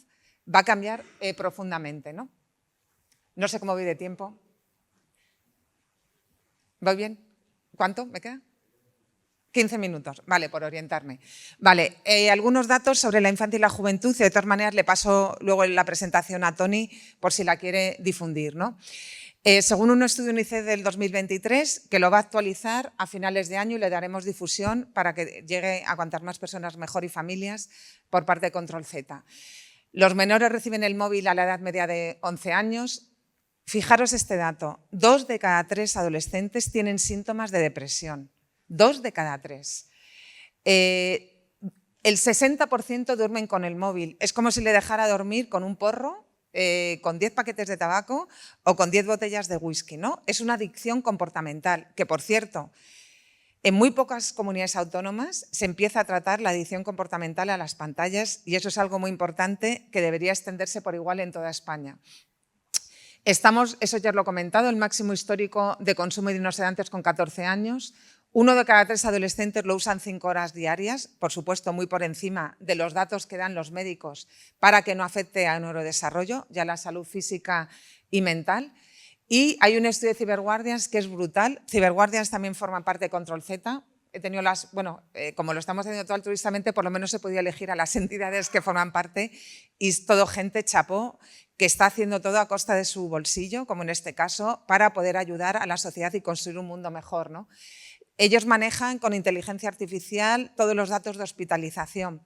B: va a cambiar profundamente, ¿no? No sé cómo voy de tiempo. ¿Voy bien? ¿Cuánto me queda? 15 minutos, vale, por orientarme. Vale, algunos datos sobre la infancia y la juventud, y de todas maneras le paso luego la presentación a Tony por si la quiere difundir, ¿no? Según un estudio UNICEF del 2023, que lo va a actualizar a finales de año y le daremos difusión para que llegue a cuantas más personas mejor y familias por parte de Control Z. Los menores reciben el móvil a la edad media de 11 años. Fijaros este dato, 2 de cada 3 adolescentes tienen síntomas de depresión. 2 de cada 3. El 60% duermen con el móvil. Es como si le dejara dormir con un porro, con 10 paquetes de tabaco o con 10 botellas de whisky, ¿no? Es una adicción comportamental, que por cierto, en muy pocas comunidades autónomas se empieza a tratar la adicción comportamental a las pantallas y eso es algo muy importante que debería extenderse por igual en toda España. Estamos, eso ya lo he comentado, el máximo histórico de consumo de inocedantes con 14 años. 1 de cada 3 adolescentes lo usan 5 horas diarias, por supuesto muy por encima de los datos que dan los médicos para que no afecte al neurodesarrollo y a la salud física y mental. Y hay un estudio de Cyberguardians que es brutal. Cyberguardians también forma parte de Control Z. He tenido como lo estamos haciendo todo altruistamente, por lo menos he podido elegir a las entidades que forman parte y es todo gente chapó que está haciendo todo a costa de su bolsillo, como en este caso, para poder ayudar a la sociedad y construir un mundo mejor, ¿no? Ellos manejan con inteligencia artificial todos los datos de hospitalización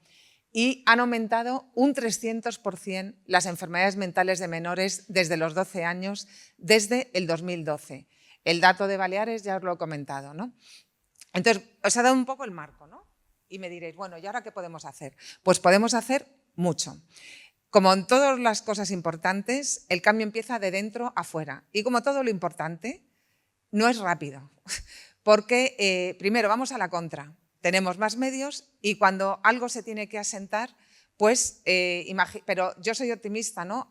B: y han aumentado un 300% las enfermedades mentales de menores desde los 12 años, desde el 2012. El dato de Baleares ya os lo he comentado, ¿no? Entonces, os ha dado un poco el marco, ¿no? Y me diréis, bueno, ¿y ahora qué podemos hacer? Pues podemos hacer mucho. Como en todas las cosas importantes, el cambio empieza de dentro a fuera. Y como todo lo importante, no es rápido. Porque, primero, vamos a la contra. Tenemos más medios y cuando algo se tiene que asentar, pues, pero yo soy optimista, ¿no?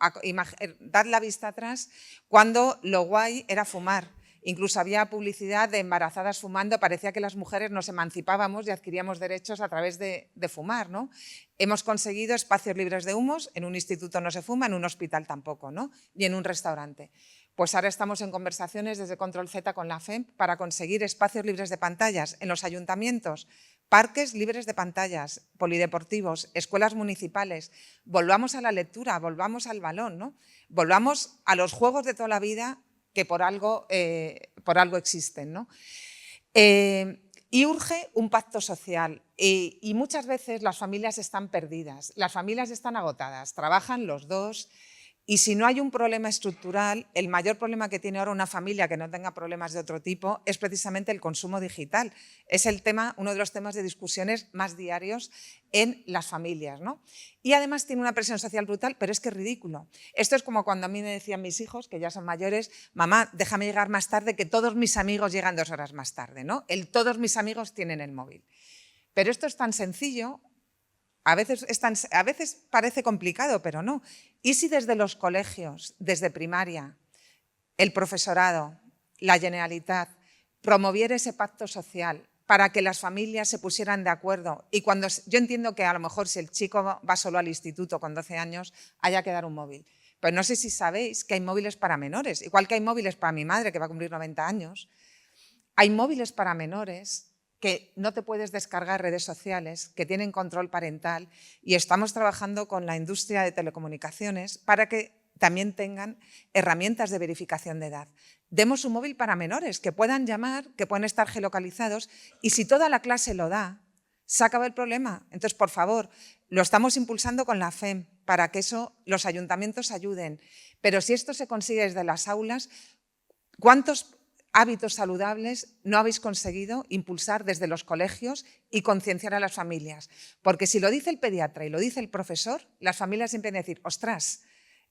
B: Dad la vista atrás cuando lo guay era fumar. Incluso había publicidad de embarazadas fumando, parecía que las mujeres nos emancipábamos y adquiríamos derechos a través de fumar, ¿no? Hemos conseguido espacios libres de humos, en un instituto no se fuma, en un hospital tampoco, ¿no? Ni en un restaurante. Pues ahora estamos en conversaciones desde Control Z con la FEMP para conseguir espacios libres de pantallas en los ayuntamientos, parques libres de pantallas, polideportivos, escuelas municipales. Volvamos a la lectura, volvamos al balón, ¿no? Volvamos a los juegos de toda la vida que por algo existen, ¿no? Y urge un pacto social y muchas veces las familias están perdidas, las familias están agotadas, trabajan los dos y si no hay un problema estructural, el mayor problema que tiene ahora una familia que no tenga problemas de otro tipo es precisamente el consumo digital. Es uno de los temas de discusiones más diarios en las familias, ¿no? Y además tiene una presión social brutal, pero es que es ridículo. Esto es como cuando a mí me decían mis hijos, que ya son mayores, mamá, déjame llegar más tarde, que todos mis amigos llegan 2 horas más tarde, ¿no? Todos mis amigos tienen el móvil. Pero esto es tan sencillo. A veces parece complicado, pero no. ¿Y si desde los colegios, desde primaria, el profesorado, la Generalitat, promoviera ese pacto social para que las familias se pusieran de acuerdo? Y cuando yo entiendo que a lo mejor si el chico va solo al instituto con 12 años, haya que dar un móvil. Pero no sé si sabéis que hay móviles para menores, igual que hay móviles para mi madre, que va a cumplir 90 años. Hay móviles para menores que no te puedes descargar redes sociales, que tienen control parental y estamos trabajando con la industria de telecomunicaciones para que también tengan herramientas de verificación de edad. Demos un móvil para menores, que puedan llamar, que puedan estar geolocalizados y si toda la clase lo da, se acaba el problema. Entonces, por favor, lo estamos impulsando con la FEM para que los ayuntamientos ayuden. Pero si esto se consigue desde las aulas, ¿cuántos hábitos saludables no habéis conseguido impulsar desde los colegios y concienciar a las familias? Porque si lo dice el pediatra y lo dice el profesor, las familias siempre van a decir, ostras,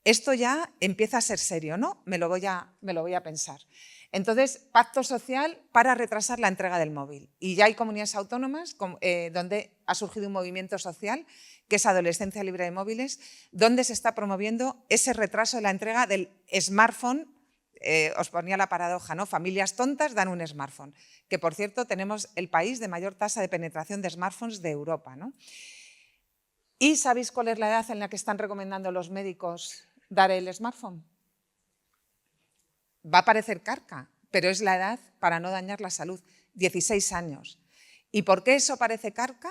B: esto ya empieza a ser serio, ¿no? Me lo voy a pensar. Entonces, pacto social para retrasar la entrega del móvil. Y ya hay comunidades autónomas donde ha surgido un movimiento social, que es Adolescencia Libre de Móviles, donde se está promoviendo ese retraso de la entrega del smartphone. Os ponía la paradoja, ¿no? Familias tontas dan un smartphone, que por cierto tenemos el país de mayor tasa de penetración de smartphones de Europa, ¿no? ¿Y sabéis cuál es la edad en la que están recomendando los médicos dar el smartphone? Va a parecer carca, pero es la edad para no dañar la salud, 16 años. ¿Y por qué eso parece carca?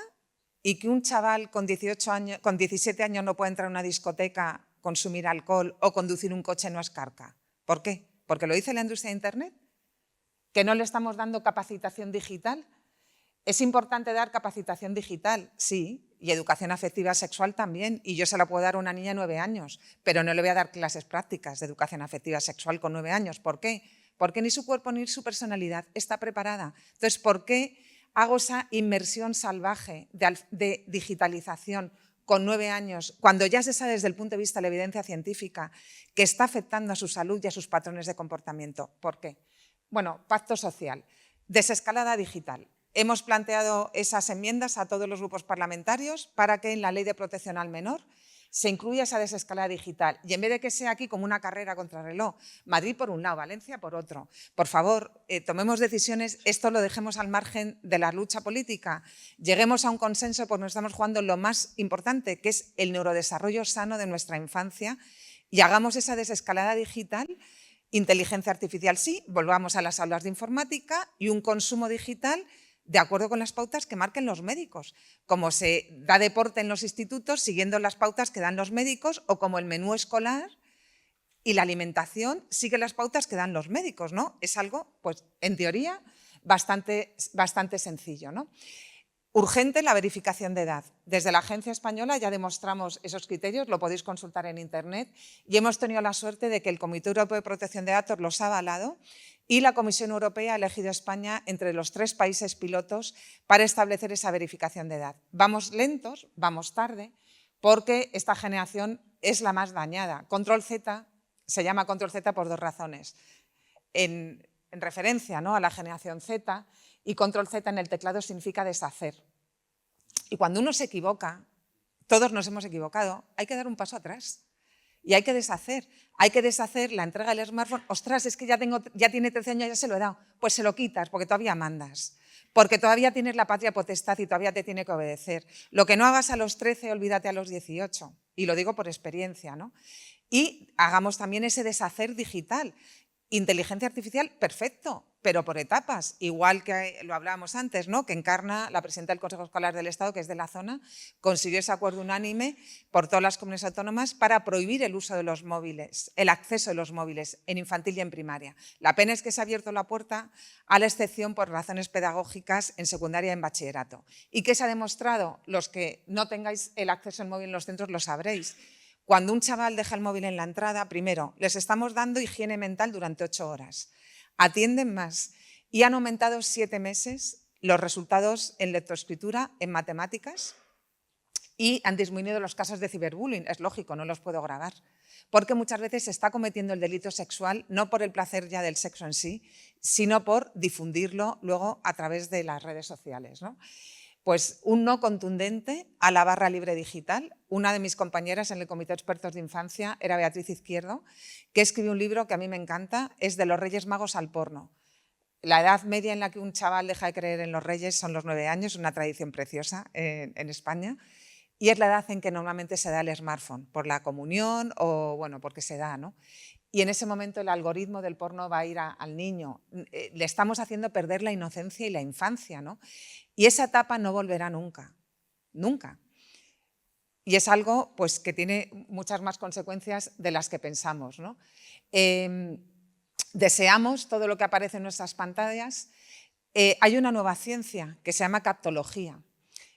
B: Y que un chaval con 17 años no puede entrar a una discoteca, consumir alcohol o conducir un coche no es carca. ¿Por qué? ¿Porque lo dice la industria de Internet? ¿Que no le estamos dando capacitación digital? ¿Es importante dar capacitación digital? Sí, y educación afectiva sexual también. Y yo se la puedo dar a una niña de 9 años, pero no le voy a dar clases prácticas de educación afectiva sexual con 9 años. ¿Por qué? Porque ni su cuerpo ni su personalidad está preparada. Entonces, ¿por qué hago esa inmersión salvaje de digitalización con 9 años, cuando ya se sabe desde el punto de vista de la evidencia científica que está afectando a su salud y a sus patrones de comportamiento? ¿Por qué? Bueno, pacto social, desescalada digital. Hemos planteado esas enmiendas a todos los grupos parlamentarios para que en la Ley de Protección al Menor se incluya esa desescalada digital. Y en vez de que sea aquí como una carrera contrarreloj, Madrid por un lado, Valencia por otro. Por favor, tomemos decisiones, esto lo dejemos al margen de la lucha política. Lleguemos a un consenso porque nos estamos jugando lo más importante, que es el neurodesarrollo sano de nuestra infancia, y hagamos esa desescalada digital. Inteligencia artificial sí, volvamos a las aulas de informática y un consumo digital de acuerdo con las pautas que marquen los médicos, como se da deporte en los institutos siguiendo las pautas que dan los médicos o como el menú escolar y la alimentación sigue las pautas que dan los médicos, ¿no? Es algo, pues, en teoría, bastante sencillo, ¿no? Urgente la verificación de edad. Desde la Agencia Española ya demostramos esos criterios, lo podéis consultar en Internet, y hemos tenido la suerte de que el Comité Europeo de Protección de Datos los ha avalado y la Comisión Europea ha elegido a España entre los 3 países pilotos para establecer esa verificación de edad. Vamos lentos, vamos tarde, porque esta generación es la más dañada. Control Z se llama Control Z por 2 razones. En referencia, ¿no?, a la generación Z, y Control Z en el teclado significa deshacer. Y cuando uno se equivoca, todos nos hemos equivocado, hay que dar un paso atrás y hay que deshacer. Hay que deshacer la entrega del smartphone. Ostras, es que ya tiene 13 años, ya se lo he dado. Pues se lo quitas porque todavía mandas, porque todavía tienes la patria potestad y todavía te tiene que obedecer. Lo que no hagas a los 13, olvídate a los 18. Y lo digo por experiencia, ¿no? Y hagamos también ese deshacer digital. Inteligencia artificial, perfecto, pero por etapas, igual que lo hablábamos antes, ¿no?, que Encarna, la presidenta del Consejo Escolar del Estado, que es de la zona, consiguió ese acuerdo unánime por todas las comunidades autónomas para prohibir el uso de los móviles, el acceso de los móviles en infantil y en primaria. La pena es que se ha abierto la puerta a la excepción por razones pedagógicas en secundaria y en bachillerato. ¿Y qué se ha demostrado? Los que no tengáis el acceso al móvil en los centros lo sabréis. Cuando un chaval deja el móvil en la entrada, primero, les estamos dando higiene mental durante 8 horas. Atienden más y han aumentado 7 meses los resultados en lectoescritura, en matemáticas, y han disminuido los casos de ciberbullying. Es lógico, no los puedo grabar, porque muchas veces se está cometiendo el delito sexual no por el placer ya del sexo en sí, sino por difundirlo luego a través de las redes sociales, ¿no? Pues un no contundente a la barra libre digital. Una de mis compañeras en el Comité de Expertos de Infancia era Beatriz Izquierdo, que escribió un libro que a mí me encanta, es De los Reyes Magos al porno. La edad media en la que un chaval deja de creer en los reyes son los 9 años, una tradición preciosa en España, y es la edad en que normalmente se da el smartphone, por la comunión o bueno, porque se da, ¿no? Y en ese momento el algoritmo del porno va a ir al niño. Le estamos haciendo perder la inocencia y la infancia, ¿no? Y esa etapa no volverá nunca, nunca. Y es algo pues, que tiene muchas más consecuencias de las que pensamos, ¿no? Deseamos todo lo que aparece en nuestras pantallas. Hay una nueva ciencia que se llama captología.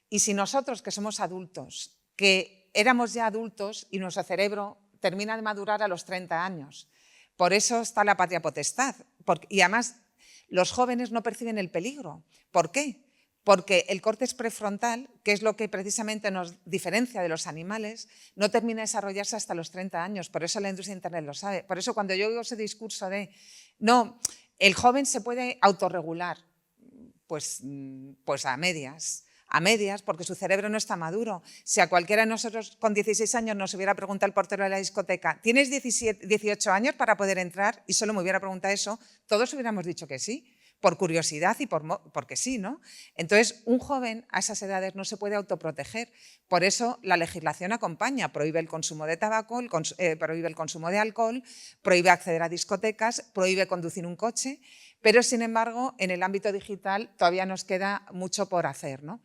B: Y si nosotros, que somos adultos, que éramos ya adultos y nuestro cerebro termina de madurar a los 30 años, por eso está la patria potestad. Y además, los jóvenes no perciben el peligro. ¿Por qué? Porque el córtex prefrontal, que es lo que precisamente nos diferencia de los animales, no termina de desarrollarse hasta los 30 años. Por eso la industria de Internet lo sabe. Por eso cuando yo oigo ese discurso de no, el joven se puede autorregular, pues a medias, porque su cerebro no está maduro. Si a cualquiera de nosotros con 16 años nos hubiera preguntado el portero de la discoteca, ¿tienes 18 años para poder entrar? Y solo me hubiera preguntado eso, todos hubiéramos dicho que sí. Por curiosidad y porque sí, ¿no? Entonces, un joven a esas edades no se puede autoproteger. Por eso la legislación acompaña, prohíbe el consumo de tabaco, prohíbe el consumo de alcohol, prohíbe acceder a discotecas, prohíbe conducir un coche, pero sin embargo, en el ámbito digital todavía nos queda mucho por hacer, ¿no?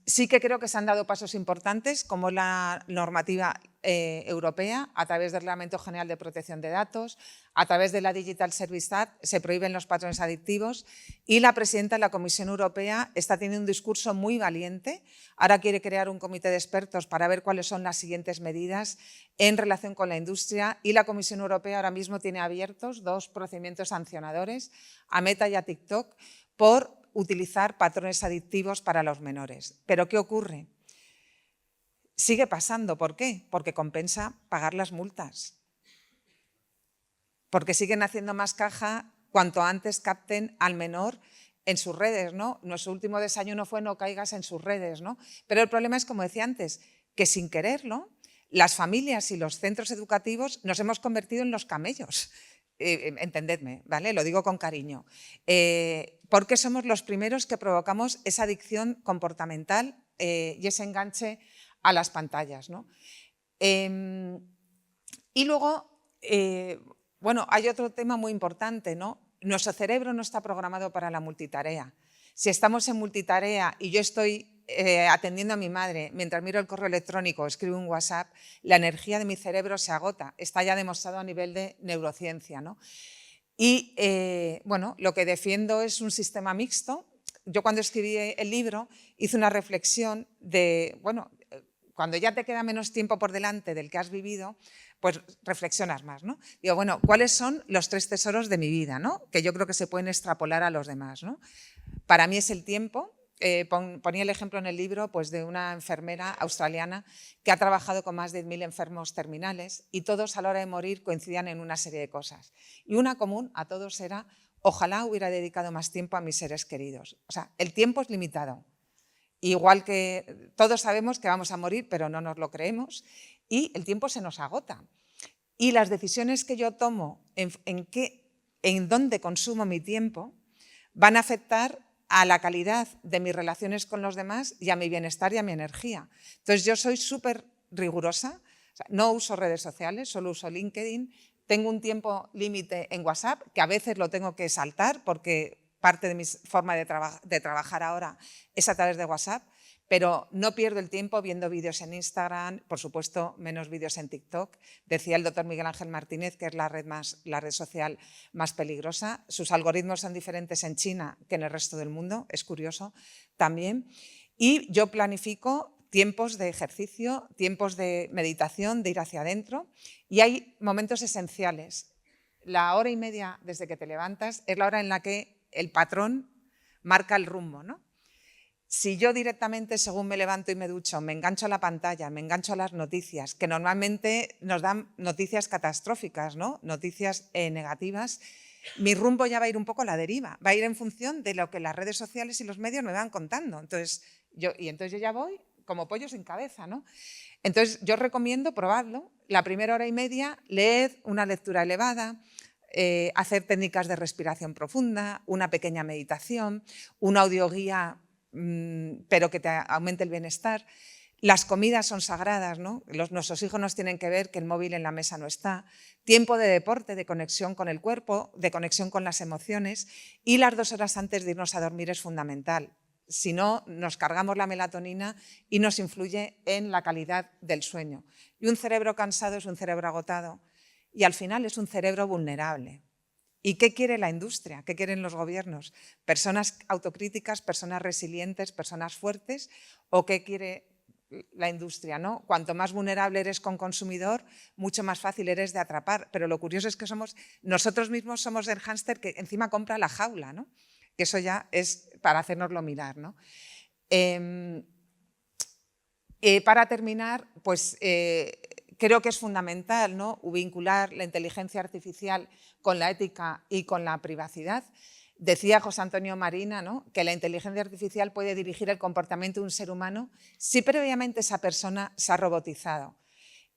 B: Sí que creo que se han dado pasos importantes, como la normativa europea, a través del Reglamento General de Protección de Datos, a través de la Digital Services Act, se prohíben los patrones adictivos y la presidenta de la Comisión Europea está teniendo un discurso muy valiente. Ahora quiere crear un comité de expertos para ver cuáles son las siguientes medidas en relación con la industria y la Comisión Europea ahora mismo tiene abiertos 2 procedimientos sancionadores a Meta y a TikTok por utilizar patrones adictivos para los menores. ¿Pero qué ocurre? Sigue pasando. ¿Por qué? Porque compensa pagar las multas. Porque siguen haciendo más caja cuanto antes capten al menor en sus redes, ¿no? Nuestro último desayuno fue no caigas en sus redes, ¿no? Pero el problema es, como decía antes, que sin quererlo, las familias y los centros educativos nos hemos convertido en los camellos. Entendedme, ¿vale? Lo digo con cariño. Porque somos los primeros que provocamos esa adicción comportamental y ese enganche a las pantallas, ¿no? Y luego, bueno, hay otro tema muy importante, ¿no? Nuestro cerebro no está programado para la multitarea. Si estamos en multitarea y yo estoy atendiendo a mi madre, mientras miro el correo electrónico o escribo un WhatsApp, la energía de mi cerebro se agota. Está ya demostrado a nivel de neurociencia, ¿no? Y bueno, lo que defiendo es un sistema mixto yo cuando escribí el libro hice una reflexión de, bueno, cuando ya te queda menos tiempo por delante del que has vivido, pues reflexionas más, ¿no? Digo, bueno, ¿cuáles son los 3 tesoros de mi vida, ¿no? Que yo creo que se pueden extrapolar a los demás, ¿no? Para mí es el tiempo. Ponía el ejemplo en el libro pues, de una enfermera australiana que ha trabajado con más de 10.000 enfermos terminales y todos a la hora de morir coincidían en una serie de cosas. Y una común a todos era, ojalá hubiera dedicado más tiempo a mis seres queridos. O sea, el tiempo es limitado. Igual que todos sabemos que vamos a morir, pero no nos lo creemos, y el tiempo se nos agota. Y las decisiones que yo tomo en dónde consumo mi tiempo van a afectar a la calidad de mis relaciones con los demás y a mi bienestar y a mi energía. Entonces yo soy súper rigurosa, o sea, no uso redes sociales, solo uso LinkedIn, tengo un tiempo límite en WhatsApp, que a veces lo tengo que saltar porque parte de mi forma de trabajar ahora es a través de WhatsApp, pero no pierdo el tiempo viendo vídeos en Instagram, por supuesto, menos vídeos en TikTok. Decía el doctor Miguel Ángel Martínez que es la red social más peligrosa. Sus algoritmos son diferentes en China que en el resto del mundo, es curioso también. Y yo planifico tiempos de ejercicio, tiempos de meditación, de ir hacia adentro. Y hay momentos esenciales. La hora y media desde que te levantas es la hora en la que el patrón marca el rumbo, ¿no? Si yo directamente, según me levanto y me ducho, me engancho a la pantalla, me engancho a las noticias, que normalmente nos dan noticias catastróficas, ¿no? Noticias negativas, mi rumbo ya va a ir un poco a la deriva, va a ir en función de lo que las redes sociales y los medios me van contando. Entonces yo ya voy como pollo sin cabeza, ¿no? Entonces yo recomiendo probarlo. La primera hora y media, leed una lectura elevada, hacer técnicas de respiración profunda, una pequeña meditación, una audioguía pero que te aumente el bienestar. Las comidas son sagradas, ¿no? Nuestros hijos nos tienen que ver que el móvil en la mesa no está. Tiempo de deporte, de conexión con el cuerpo, de conexión con las emociones, y las 2 horas antes de irnos a dormir es fundamental. Si no, nos cargamos la melatonina y nos influye en la calidad del sueño. Y un cerebro cansado es un cerebro agotado y al final es un cerebro vulnerable. ¿Y qué quiere la industria? ¿Qué quieren los gobiernos? ¿Personas autocríticas, personas resilientes, personas fuertes? ¿O qué quiere la industria, ¿no? Cuanto más vulnerable eres con consumidor, mucho más fácil eres de atrapar. Pero lo curioso es que nosotros mismos somos el hámster que encima compra la jaula, ¿no? Que eso ya es para hacérnoslo mirar, ¿no? Para terminar, pues creo que es fundamental, ¿no?, vincular la inteligencia artificial con la ética y con la privacidad. Decía José Antonio Marina, ¿no?, que la inteligencia artificial puede dirigir el comportamiento de un ser humano si previamente esa persona se ha robotizado.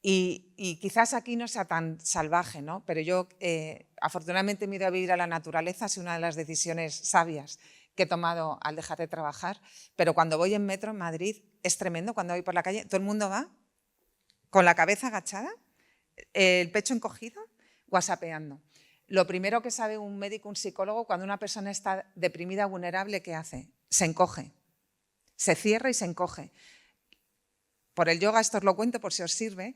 B: Y quizás aquí no sea tan salvaje, ¿no?, pero yo afortunadamente me he ido a vivir a la naturaleza, es una de las decisiones sabias que he tomado al dejar de trabajar, pero cuando voy en metro en Madrid es tremendo, cuando voy por la calle, todo el mundo va con la cabeza agachada, el pecho encogido, whatsappeando. Lo primero que sabe un médico, un psicólogo, cuando una persona está deprimida, vulnerable, ¿qué hace? Se encoge, se cierra y se encoge. Por el yoga, esto os lo cuento por si os sirve,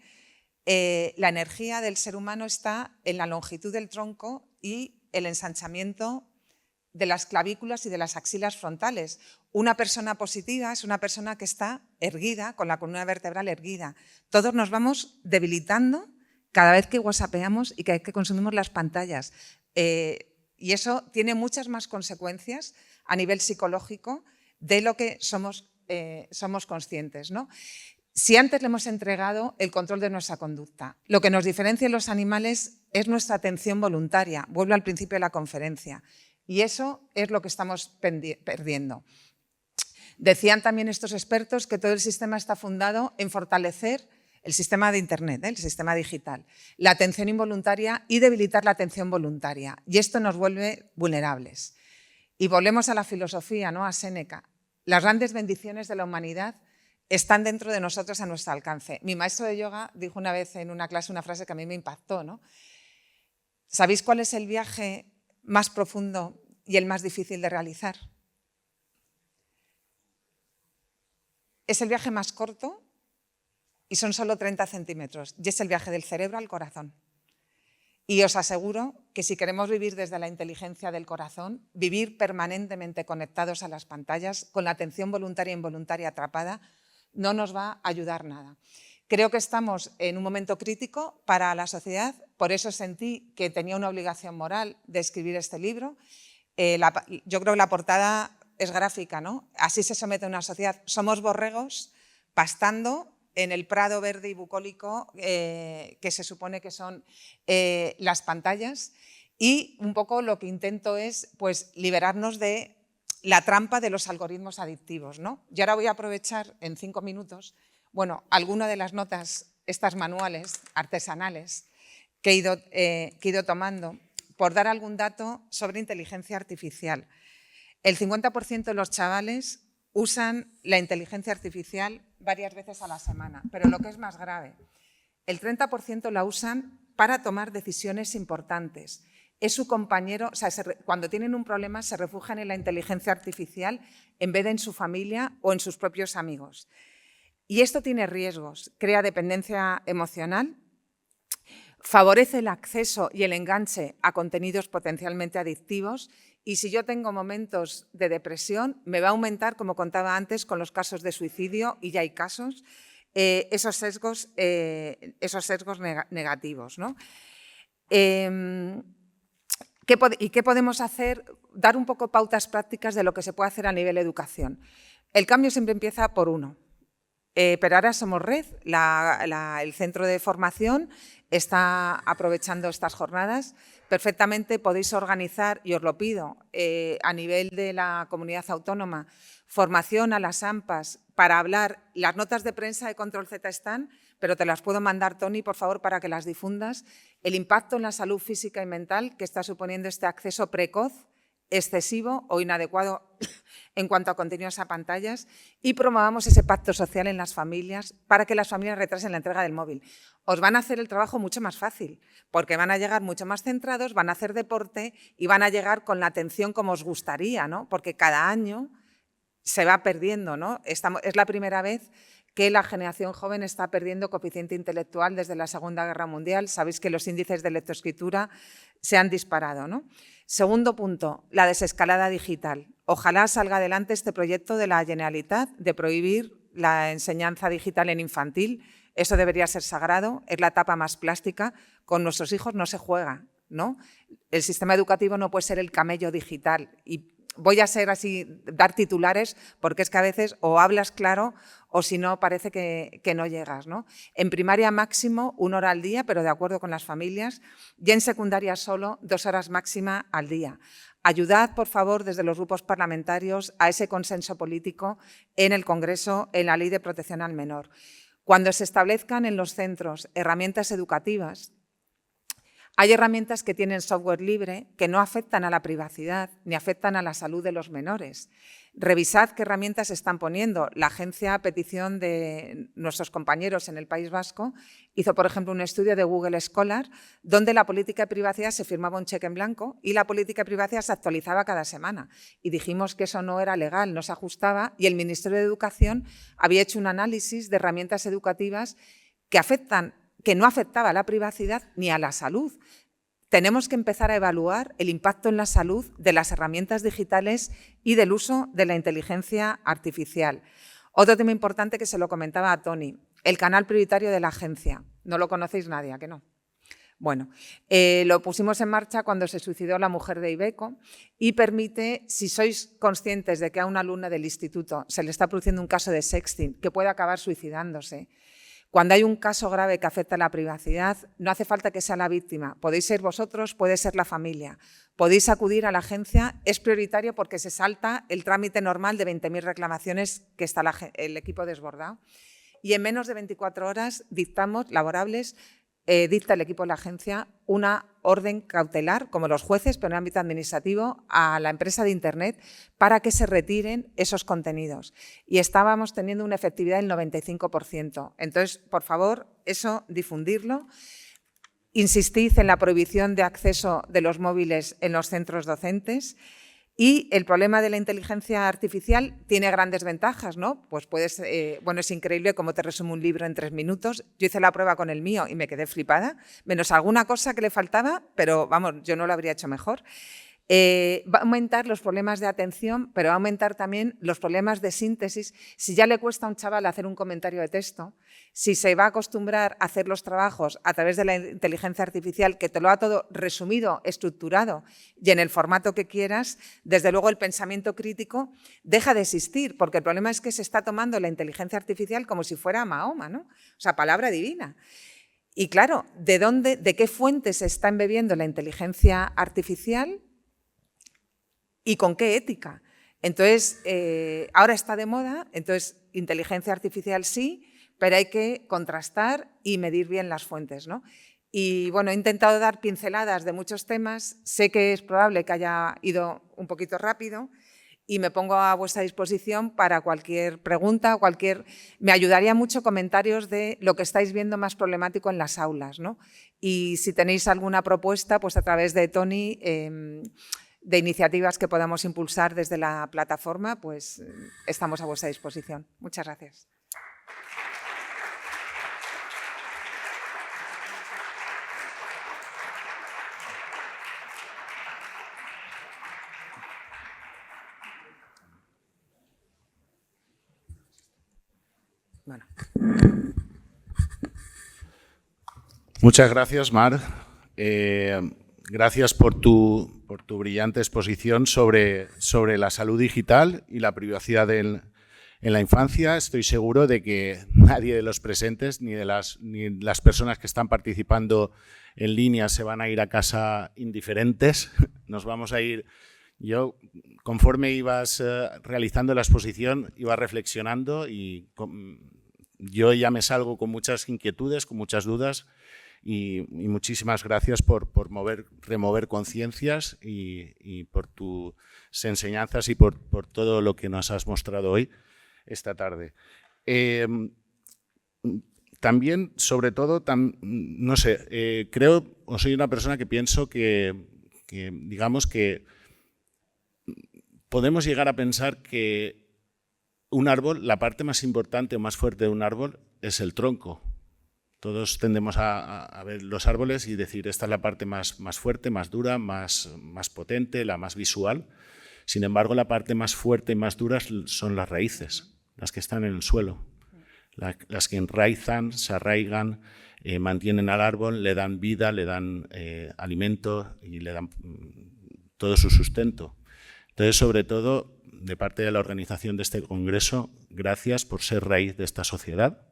B: la energía del ser humano está en la longitud del tronco y el ensanchamiento de las clavículas y de las axilas frontales. Una persona positiva es una persona que está erguida, con la columna vertebral erguida. Todos nos vamos debilitando cada vez que whatsappeamos y cada vez que consumimos las pantallas. Y eso tiene muchas más consecuencias a nivel psicológico de lo que somos conscientes, ¿no? Si antes le hemos entregado el control de nuestra conducta, lo que nos diferencia de los animales es nuestra atención voluntaria. Vuelvo al principio de la conferencia. Y eso es lo que estamos perdiendo. Decían también estos expertos que todo el sistema está fundado en fortalecer el sistema de Internet, el sistema digital, la atención involuntaria y debilitar la atención voluntaria. Y esto nos vuelve vulnerables. Y volvemos a la filosofía, ¿no?, a Séneca. Las grandes bendiciones de la humanidad están dentro de nosotros, a nuestro alcance. Mi maestro de yoga dijo una vez en una clase una frase que a mí me impactó, ¿no? ¿Sabéis cuál es el viaje más profundo y el más difícil de realizar? Es el viaje más corto y son solo 30 centímetros. Y es el viaje del cerebro al corazón. Y os aseguro que si queremos vivir desde la inteligencia del corazón, vivir permanentemente conectados a las pantallas, con la atención voluntaria e involuntaria atrapada, no nos va a ayudar nada. Creo que estamos en un momento crítico para la sociedad, por eso sentí que tenía una obligación moral de escribir este libro. Yo creo que la portada es gráfica, ¿no? Así se somete a una sociedad. Somos borregos pastando en el prado verde y bucólico que se supone que son las pantallas, y un poco lo que intento es pues, liberarnos de la trampa de los algoritmos adictivos, ¿no? Y ahora voy a aprovechar en 5 minutos, bueno, alguna de las notas, estas manuales artesanales que he ido tomando, por dar algún dato sobre inteligencia artificial. El 50% de los chavales usan la inteligencia artificial varias veces a la semana, pero lo que es más grave, el 30% la usan para tomar decisiones importantes. Es su compañero, o sea, cuando tienen un problema se refugian en la inteligencia artificial en vez de en su familia o en sus propios amigos. Y esto tiene riesgos, crea dependencia emocional, favorece el acceso y el enganche a contenidos potencialmente adictivos, y si yo tengo momentos de depresión, me va a aumentar, como contaba antes, con los casos de suicidio, y ya hay casos, esos sesgos negativos, ¿no? ¿Y qué podemos hacer? Dar un poco pautas prácticas de lo que se puede hacer a nivel de educación. El cambio siempre empieza por uno. Pero ahora somos red, el centro de formación está aprovechando estas jornadas. Perfectamente podéis organizar, y os lo pido, a nivel de la comunidad autónoma, formación a las AMPAs para hablar. Las notas de prensa de Control Z están, pero te las puedo mandar, Toni, por favor, para que las difundas. El impacto en la salud física y mental que está suponiendo este acceso precoz, excesivo o inadecuado en cuanto a contenidos a pantallas, y promovamos ese pacto social en las familias para que las familias retrasen la entrega del móvil. Os van a hacer el trabajo mucho más fácil, porque van a llegar mucho más centrados, van a hacer deporte y van a llegar con la atención como os gustaría, ¿no? Porque cada año se va perdiendo, ¿no? Es la primera vez que la generación joven está perdiendo coeficiente intelectual desde la Segunda Guerra Mundial. Sabéis que los índices de lectoescritura se han disparado, ¿no? Segundo punto, la desescalada digital. Ojalá salga adelante este proyecto de la Generalitat de prohibir la enseñanza digital en infantil. Eso debería ser sagrado, es la etapa más plástica. Con nuestros hijos no se juega, ¿no? El sistema educativo no puede ser el camello digital. Y voy a ser así, dar titulares, porque es que a veces o hablas claro o si no parece que no llegas, ¿no? En primaria máximo 1 hora al día, pero de acuerdo con las familias, y en secundaria solo 2 horas máxima al día. Ayudad, por favor, desde los grupos parlamentarios a ese consenso político en el Congreso, en la Ley de Protección al Menor. Cuando se establezcan en los centros herramientas educativas, hay herramientas que tienen software libre que no afectan a la privacidad ni afectan a la salud de los menores. Revisad qué herramientas están poniendo. La agencia, a petición de nuestros compañeros en el País Vasco, hizo, por ejemplo, un estudio de Google Scholar donde la política de privacidad se firmaba un cheque en blanco y la política de privacidad se actualizaba cada semana. Y dijimos que eso no era legal, no se ajustaba, y el Ministerio de Educación había hecho un análisis de herramientas educativas que no afectaba a la privacidad ni a la salud. Tenemos que empezar a evaluar el impacto en la salud de las herramientas digitales y del uso de la inteligencia artificial. Otro tema importante que se lo comentaba a Toni, el canal prioritario de la agencia. No lo conocéis nadie, ¿a que no? Bueno, lo pusimos en marcha cuando se suicidó la mujer de Ibeco y permite, si sois conscientes de que a una alumna del instituto se le está produciendo un caso de sexting que puede acabar suicidándose, cuando hay un caso grave que afecta a la privacidad, no hace falta que sea la víctima. Podéis ser vosotros, puede ser la familia. Podéis acudir a la agencia, es prioritario porque se salta el trámite normal de 20.000 reclamaciones que está el equipo desbordado. Y en menos de 24 horas dictamos laborables, dicta el equipo de la agencia una orden cautelar, como los jueces, pero en el ámbito administrativo, a la empresa de Internet para que se retiren esos contenidos. Y estábamos teniendo una efectividad del 95%. Entonces, por favor, eso difundirlo. Insistid en la prohibición de acceso de los móviles en los centros docentes Y el problema de la inteligencia artificial tiene grandes ventajas, ¿no? Pues puedes, bueno, es increíble cómo te resume un libro en 3 minutos. Yo hice la prueba con el mío y me quedé flipada, menos alguna cosa que le faltaba, pero vamos, yo no lo habría hecho mejor. Va a aumentar los problemas de atención, pero va a aumentar también los problemas de síntesis. Si ya le cuesta a un chaval hacer un comentario de texto, si se va a acostumbrar a hacer los trabajos a través de la inteligencia artificial, que te lo ha todo resumido, estructurado y en el formato que quieras, desde luego el pensamiento crítico deja de existir, porque el problema es que se está tomando la inteligencia artificial como si fuera Mahoma, ¿no? O sea, palabra divina. Y claro, ¿de qué fuentes se está embebiendo la inteligencia artificial? ¿Y con qué ética? Entonces, ahora está de moda, entonces inteligencia artificial sí, pero hay que contrastar y medir bien las fuentes, ¿no? Y bueno, he intentado dar pinceladas de muchos temas, sé que es probable que haya ido un poquito rápido y me pongo a vuestra disposición para cualquier pregunta, me ayudaría mucho comentarios de lo que estáis viendo más problemático en las aulas, ¿no? Y si tenéis alguna propuesta, pues a través de Tony, de iniciativas que podamos impulsar desde la plataforma, pues estamos a vuestra disposición. Muchas gracias. Bueno.
A: Muchas gracias, Mar. Gracias por tu brillante exposición sobre la salud digital y la privacidad en la infancia. Estoy seguro de que nadie de los presentes ni las personas que están participando en línea se van a ir a casa indiferentes. Nos vamos a ir. Yo, conforme ibas realizando la exposición, iba reflexionando y yo ya me salgo con muchas inquietudes, con muchas dudas. Y muchísimas gracias por remover conciencias y por tus enseñanzas y por todo lo que nos has mostrado hoy, esta tarde. También, sobre todo, no sé, creo o soy una persona que pienso que digamos que podemos llegar a pensar que un árbol, la parte más importante o más fuerte de un árbol es el tronco. Todos tendemos a ver los árboles y decir, esta es la parte más fuerte, más dura, más potente, la más visual. Sin embargo, la parte más fuerte y más dura son las raíces, las que están en el suelo, las que enraizan, se arraigan, mantienen al árbol, le dan vida, le dan alimento y le dan todo su sustento. Entonces, sobre todo, de parte de la organización de este congreso, gracias por ser raíz de esta sociedad,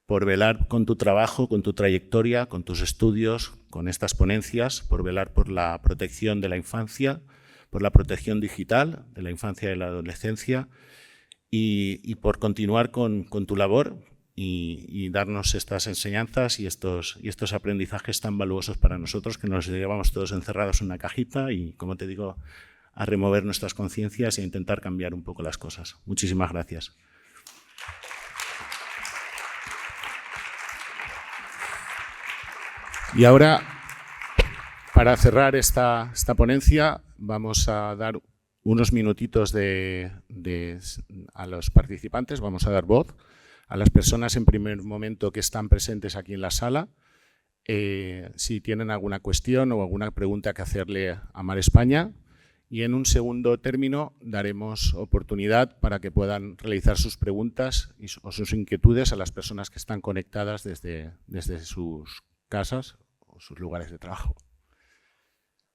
A: por velar con tu trabajo, con tu trayectoria, con tus estudios, con estas ponencias, por velar por la protección de la infancia, por la protección digital de la infancia y de la adolescencia y por continuar con tu labor y darnos estas enseñanzas y estos aprendizajes tan valuosos para nosotros que nos llevamos todos encerrados en una cajita y, como te digo, a remover nuestras conciencias e intentar cambiar un poco las cosas. Muchísimas gracias. Y ahora, para cerrar esta ponencia, vamos a dar unos minutitos a los participantes, vamos a dar voz a las personas en primer momento que están presentes aquí en la sala. Si tienen alguna cuestión o alguna pregunta que hacerle a Mar España. Y en un segundo término daremos oportunidad para que puedan realizar sus preguntas o sus inquietudes a las personas que están conectadas desde sus casas o sus lugares de trabajo.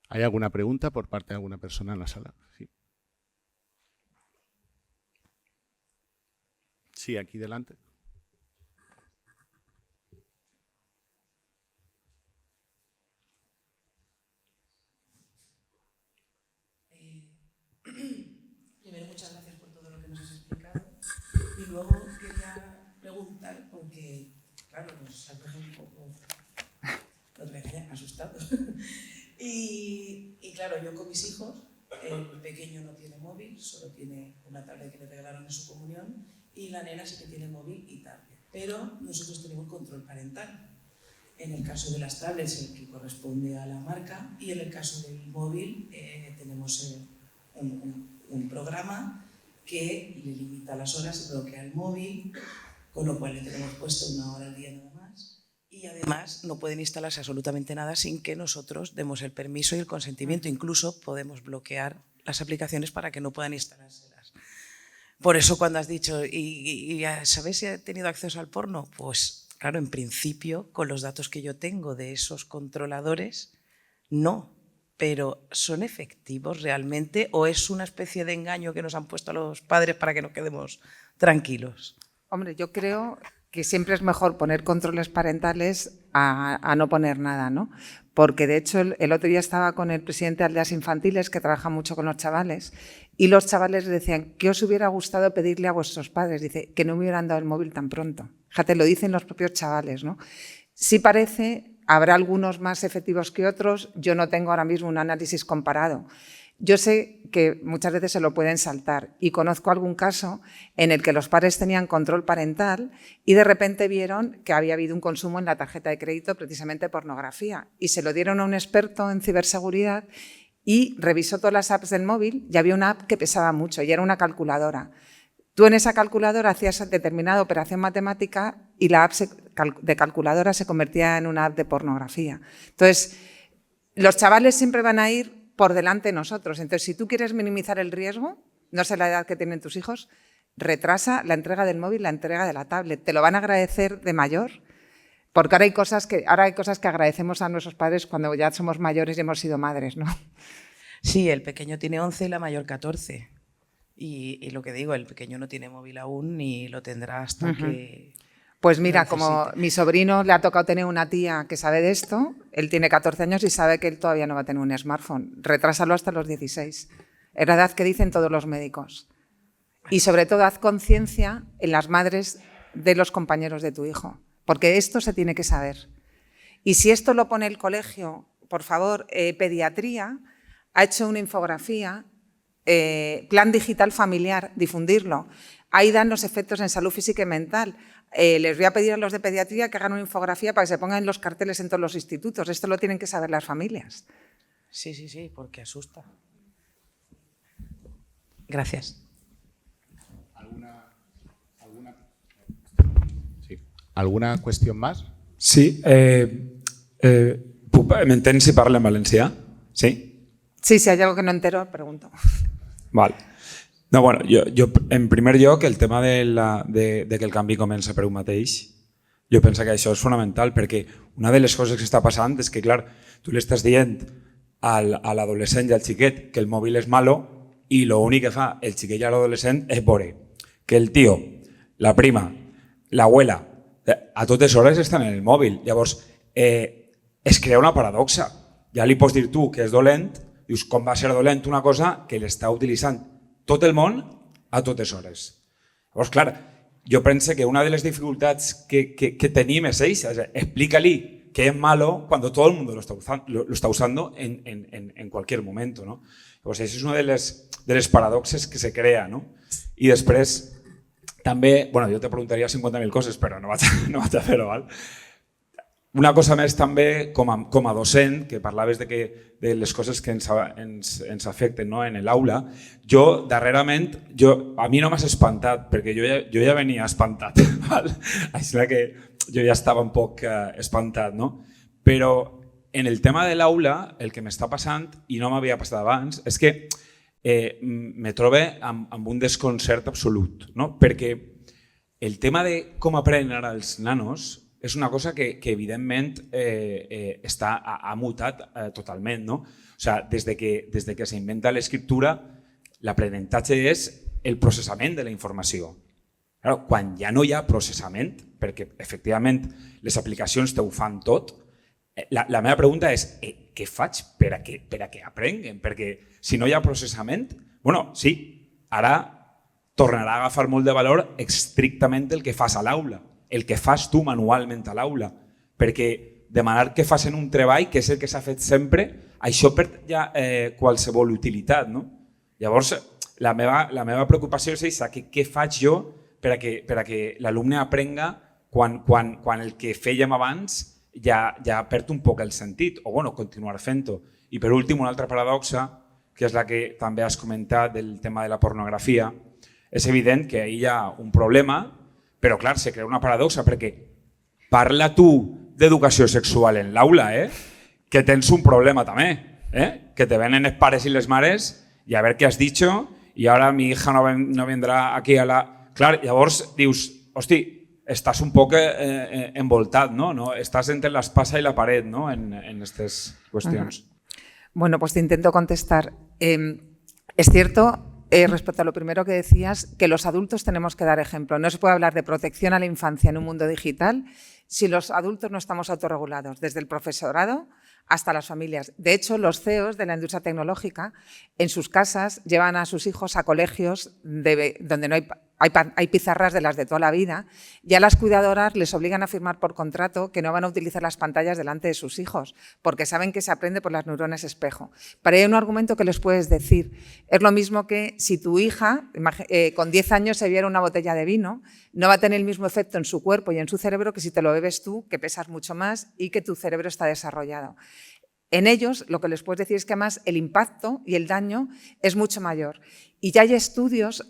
A: ¿Hay alguna pregunta por parte de alguna persona en la sala? Sí, sí, aquí delante.
C: Primero, muchas gracias por todo lo que nos has explicado. Y luego quería preguntar, porque, claro, nos han dejado un poco asustados. Y claro, yo con mis hijos, el pequeño no tiene móvil, solo tiene una tablet que le regalaron en su comunión, y la nena sí que tiene móvil y tablet. Pero nosotros tenemos control parental. En el caso de las tablets, el que corresponde a la marca, y en el caso del móvil tenemos un programa que le limita las horas y bloquea el móvil, con lo cual le tenemos puesto 1 hora al día nada más. Y además no pueden instalarse absolutamente nada sin que nosotros demos el permiso y el consentimiento. Incluso podemos bloquear las aplicaciones para que no puedan instalárselas. Por eso cuando has dicho, ¿y sabes si ha tenido acceso al porno? Pues claro, en principio, con los datos que yo tengo de esos controladores, no. Pero ¿son efectivos realmente o es una especie de engaño que nos han puesto a los padres para que nos quedemos tranquilos?
B: Hombre, yo creo que siempre es mejor poner controles parentales a no poner nada, ¿no? Porque de hecho el otro día estaba con el presidente de Aldeas Infantiles, que trabaja mucho con los chavales, y los chavales le decían, ¿qué os hubiera gustado pedirle a vuestros padres? Dice, que no me hubieran dado el móvil tan pronto. Fíjate, lo dicen los propios chavales, ¿no? Sí parece, habrá algunos más efectivos que otros, yo no tengo ahora mismo un análisis comparado. Yo sé que muchas veces se lo pueden saltar y conozco algún caso en el que los padres tenían control parental y de repente vieron que había habido un consumo en la tarjeta de crédito precisamente pornografía y se lo dieron a un experto en ciberseguridad y revisó todas las apps del móvil y había una app que pesaba mucho y era una calculadora. Tú en esa calculadora hacías determinada operación matemática y la app de calculadora se convertía en una app de pornografía. Entonces, los chavales siempre van a ir por delante de nosotros. Entonces, si tú quieres minimizar el riesgo, no sé la edad que tienen tus hijos, retrasa la entrega del móvil, la entrega de la tablet. Te lo van a agradecer de mayor, porque ahora hay cosas que agradecemos a nuestros padres cuando ya somos mayores y hemos sido madres, ¿no?
C: Sí, el pequeño tiene 11 y la mayor 14. Y lo que digo, el pequeño no tiene móvil aún ni lo tendrá hasta que...
B: Pues mira, como mi sobrino le ha tocado tener una tía que sabe de esto, él tiene 14 años y sabe que él todavía no va a tener un smartphone. Retrásalo hasta los 16. Es la edad que dicen todos los médicos. Y sobre todo, haz conciencia en las madres de los compañeros de tu hijo, porque esto se tiene que saber. Y si esto lo pone el colegio, por favor, pediatría ha hecho una infografía, plan digital familiar, difundirlo. Ahí dan los efectos en salud física y mental. Les voy a pedir a los de pediatría que hagan una infografía para que se pongan en los carteles en todos los institutos. Esto lo tienen que saber las familias.
C: Sí, porque asusta. Gracias.
A: ¿Alguna cuestión más?
D: Sí. ¿M'entens si parlo en valencià? Sí?
B: Sí, si hay algo que no entero, pregunto.
D: Val. No, bueno, jo en primer lloc, el tema de que el canvi comença per un mateix, jo penso que això és fonamental perquè una de les coses que està passant és que, clar, tu li estàs dient a l'adolescent i al xiquet que el mòbil és malo i l'únic que fa el xiquet i l'adolescent és veure que el tio, la prima, l'abuela, a totes hores estan en el mòbil. Llavors, es crea una paradoxa. Ja li pots dir tu que és dolent, dius, com va ser dolent una cosa que l'està utilitzant tot el món a totes hores. Llavors, clar, jo penso que una de les dificultats que tenim és això, explica-li que es malo cuando todo el mundo lo está usando en cualquier momento, ¿no? Pues eso es una de les paradoxes que se crea, ¿no? I després, també, bueno, jo te preguntaria 50.000 coses, però no vaig a fer-ho, val? Una cosa més també, com a docent, que parlaves de les coses que ens afecten, no, en l'aula, jo darrerament, a mi no m'has espantat, perquè jo ja venia espantat, val? Així que jo ja estava un poc espantat, no? Però en el tema de l'aula, el que m'està passant, i no m'havia passat abans, és que me trobo amb un desconcert absolut, no? Perquè el tema de com aprenen ara els nanos és una cosa que evidentment ha mutat totalment, no? O sigui, des de que s'inventa l'escriptura, l'aprenentatge és el processament de la informació. Quan ja no hi ha processament, perquè efectivament les aplicacions t'ho fan tot, la meva pregunta és què faig per a que aprenguen? Perquè si no hi ha processament, bueno, sí, ara tornarà a agafar molt de valor estrictament el que fas a l'aula, el que fas tu manualment a l'aula, perquè demanar que facin un treball, que és el que s'ha fet sempre, això perd ja qualsevol utilitat, no? Llavors, la meva preocupació és aquesta, què faig jo per a que l'alumne aprenga quan el que fèiem abans ja perd un poc el sentit, o bueno, continuar fent-ho. I per últim, una altra paradoxa, que és la que també has comentat del tema de la pornografia, és evident que hi ha un problema, però clar, se crea una paradoxa, perquè parla tu d'educació sexual en l'aula, que tens un problema també, que te venen els pares i les mares i a veure què has dicho i ara mi hija no vendrà aquí a la... Clar, llavors dius, hosti, estàs un poc envoltat, no? Estàs entre l'espasa i la paret, no? En aquestes qüestions.
B: Bueno, pues te intento contestar. Es cierto, respecto a lo primero que decías, que los adultos tenemos que dar ejemplo. No se puede hablar de protección a la infancia en un mundo digital si los adultos no estamos autorregulados, desde el profesorado hasta las familias. De hecho, los CEOs de la industria tecnológica en sus casas llevan a sus hijos a colegios donde no hay pizarras de las de toda la vida, y a las cuidadoras les obligan a firmar por contrato que no van a utilizar las pantallas delante de sus hijos, porque saben que se aprende por las neuronas espejo. Pero hay un argumento que les puedes decir. Es lo mismo que si tu hija con 10 años se bebiera una botella de vino, no va a tener el mismo efecto en su cuerpo y en su cerebro que si te lo bebes tú, que pesas mucho más y que tu cerebro está desarrollado. En ellos, lo que les puedes decir es que además el impacto y el daño es mucho mayor. Y ya hay estudios,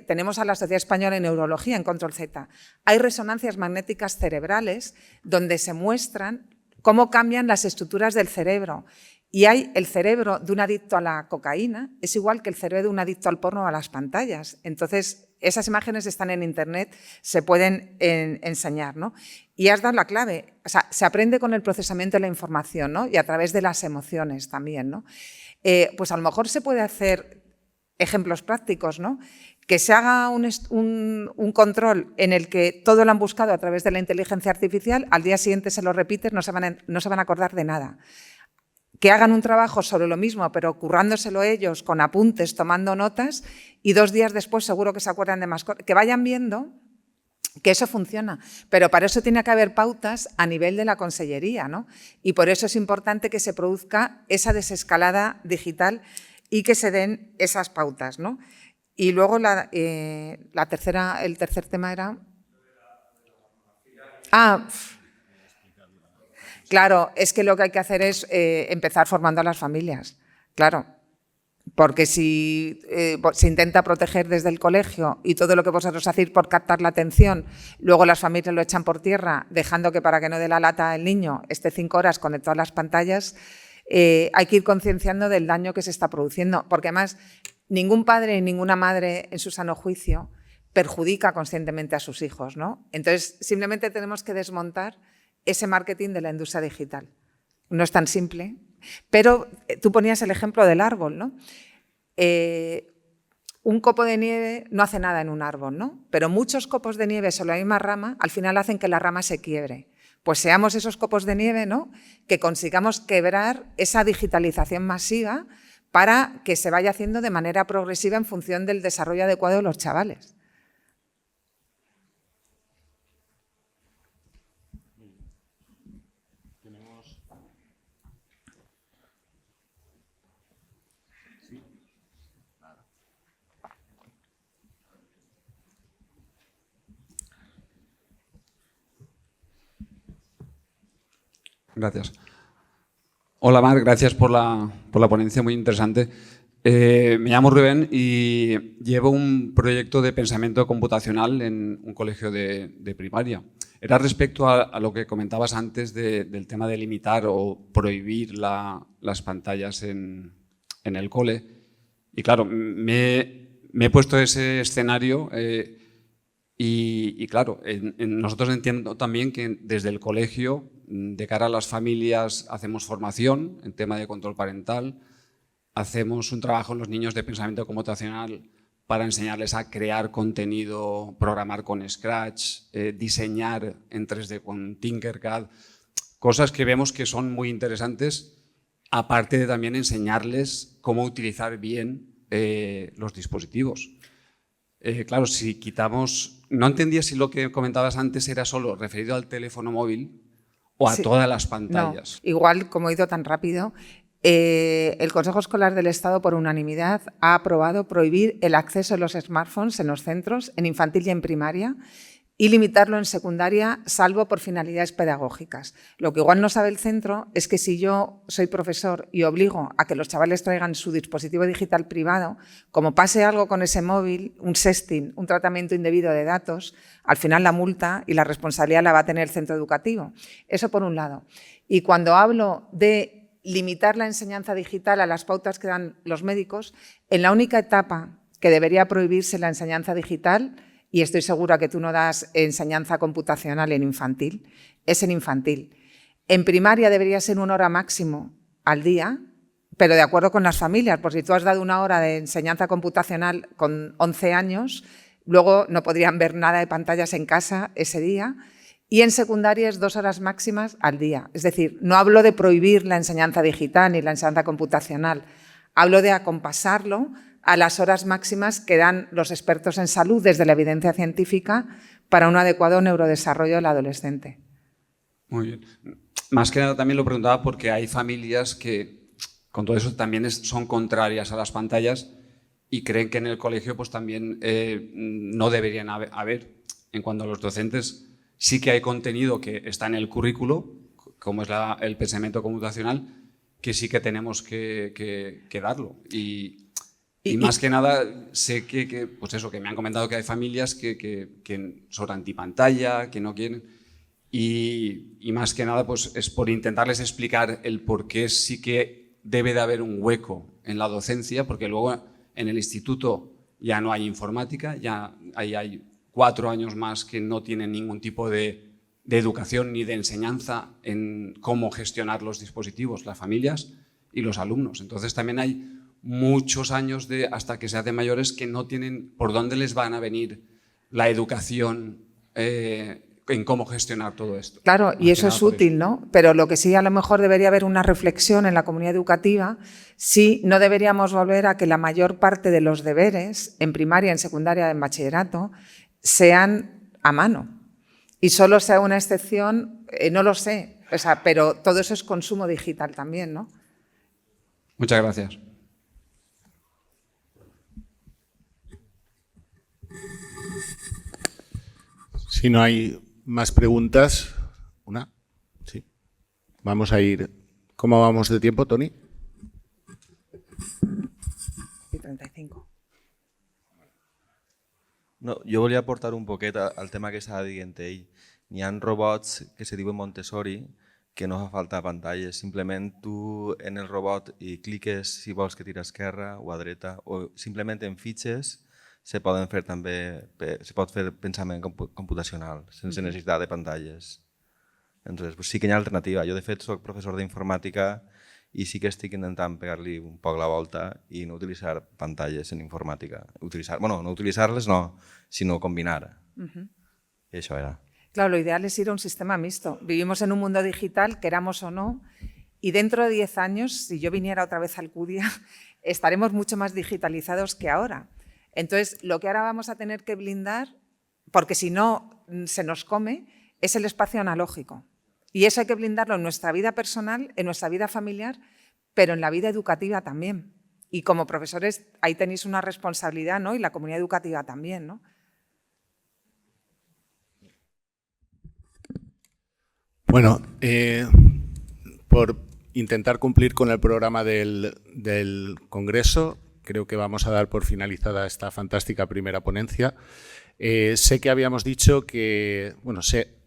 B: tenemos a la Sociedad Española de Neurología en Control Z, hay resonancias magnéticas cerebrales donde se muestran cómo cambian las estructuras del cerebro. Y hay el cerebro de un adicto a la cocaína, es igual que el cerebro de un adicto al porno o a las pantallas. Entonces, esas imágenes están en Internet, se pueden enseñar, ¿no? Y has dado la clave, o sea, se aprende con el procesamiento de la información, ¿no? Y a través de las emociones también, ¿no? Pues a lo mejor se puede hacer ejemplos prácticos, ¿no? Que se haga un control en el que todo lo han buscado a través de la inteligencia artificial, al día siguiente se lo repites, no se van a acordar de nada. Que hagan un trabajo sobre lo mismo, pero currándoselo ellos, con apuntes, tomando notas, y 2 días después seguro que se acuerdan de más cosas. Que vayan viendo que eso funciona, pero para eso tiene que haber pautas a nivel de la consellería, ¿no? Y por eso es importante que se produzca esa desescalada digital y que se den esas pautas, ¿no? Y luego el tercer tema era... Claro, es que lo que hay que hacer es empezar formando a las familias, claro, porque si se intenta proteger desde el colegio y todo lo que vosotros hacéis por captar la atención, luego las familias lo echan por tierra, dejando que para que no dé la lata el niño esté 5 horas conectado a las pantallas, hay que ir concienciando del daño que se está produciendo, porque además ningún padre y ninguna madre en su sano juicio perjudica conscientemente a sus hijos, ¿no? Entonces, simplemente tenemos que desmontar ese marketing de la industria digital. No es tan simple, pero tú ponías el ejemplo del árbol, ¿no? Un copo de nieve no hace nada en un árbol, ¿no? Pero muchos copos de nieve sobre la misma rama al final hacen que la rama se quiebre. Pues seamos esos copos de nieve, ¿no? Que consigamos quebrar esa digitalización masiva para que se vaya haciendo de manera progresiva en función del desarrollo adecuado de los chavales.
E: Gracias. Hola, Marc, gracias por la ponencia, muy interesante. Me llamo Rubén y llevo un proyecto de pensamiento computacional en un colegio de primaria. Era respecto a lo que comentabas antes del tema de limitar o prohibir las pantallas en el cole. Y claro, me he puesto ese escenario y claro, nosotros entiendo también que desde el colegio, de cara a las familias, hacemos formación en tema de control parental, hacemos un trabajo en los niños de pensamiento computacional para enseñarles a crear contenido, programar con Scratch, diseñar en 3D con Tinkercad, cosas que vemos que son muy interesantes, aparte de también enseñarles cómo utilizar bien los dispositivos. Claro, si quitamos... No entendía si lo que comentabas antes era solo referido al teléfono móvil o a todas las pantallas.
B: No, igual, como he ido tan rápido, el Consejo Escolar del Estado, por unanimidad, ha aprobado prohibir el acceso a los smartphones en los centros, en infantil y en primaria, y limitarlo en secundaria, salvo por finalidades pedagógicas. Lo que igual no sabe el centro es que si yo soy profesor y obligo a que los chavales traigan su dispositivo digital privado, como pase algo con ese móvil, un sexting, un tratamiento indebido de datos, al final la multa y la responsabilidad la va a tener el centro educativo. Eso por un lado. Y cuando hablo de limitar la enseñanza digital a las pautas que dan los médicos, en la única etapa que debería prohibirse la enseñanza digital, y estoy segura que tú no das enseñanza computacional en infantil, es en infantil. En primaria debería ser 1 hora máximo al día, pero de acuerdo con las familias, por si tú has dado 1 hora de enseñanza computacional con 11 años, luego no podrían ver nada de pantallas en casa ese día. Y en secundaria es 2 horas máximas al día. Es decir, no hablo de prohibir la enseñanza digital ni la enseñanza computacional, hablo de acompasarlo a las horas máximas que dan los expertos en salud desde la evidencia científica para un adecuado neurodesarrollo del adolescente.
E: Muy bien. Más que nada también lo preguntaba porque hay familias que con todo eso también son contrarias a las pantallas y creen que en el colegio pues también no deberían haber. En cuanto a los docentes, sí que hay contenido que está en el currículo, como es el pensamiento computacional, que sí que tenemos que darlo. Y más que nada sé pues eso, que me han comentado que hay familias que son antipantalla, que no quieren. Y más que nada pues es por intentarles explicar el por qué sí que debe de haber un hueco en la docencia, porque luego en el instituto ya no hay informática, ya hay 4 años más que no tienen ningún tipo de educación ni de enseñanza en cómo gestionar los dispositivos, las familias y los alumnos. Entonces también hay muchos años hasta que se hacen mayores que no tienen por dónde les van a venir la educación en cómo gestionar todo esto.
B: Claro, y eso es útil, ¿no? Pero lo que sí a lo mejor debería haber una reflexión en la comunidad educativa, si no deberíamos volver a que la mayor parte de los deberes en primaria, en secundaria, en bachillerato, sean a mano. Y solo sea una excepción, no lo sé, o sea, pero todo eso es consumo digital también, ¿no?
E: Muchas gracias.
A: Si no hay más preguntas, una, sí. Vamos a ir. ¿Cómo vamos de tiempo, Toni?
B: 35.
F: No, jo volia aportar un poquet al tema que estava dient ell. N'hi ha robots que se diuen Montessori que no fa falta pantalles. Simplement tu en el robot i cliques si vols que tira a esquerra o a dreta o simplement en fitxes se poden fer també, se pot fer pensament computacional sense necessitat de pantalles. Entonces, pues sí que hi ha alternativa. Jo de fet soc professor d'informàtica i sí que estic intentant pegar-li un poc la volta i no utilitzar pantalles en informàtica. No utilitzar-les no, sinó combinar. I això era.
B: Claro, lo ideal es ir a un sistema mixto. Vivimos en un mundo digital, queramos o no, y dentro de 10 años, si yo viniera otra vez a Alcudia, estaremos mucho más digitalizados que ahora. Entonces, lo que ahora vamos a tener que blindar, porque si no se nos come, es el espacio analógico. Y eso hay que blindarlo en nuestra vida personal, en nuestra vida familiar, pero en la vida educativa también. Y como profesores, ahí tenéis una responsabilidad, ¿no? Y la comunidad educativa también, ¿no?
A: Bueno, por intentar cumplir con el programa del Congreso, creo que vamos a dar por finalizada esta fantástica primera ponencia. Sé que habíamos dicho que, bueno,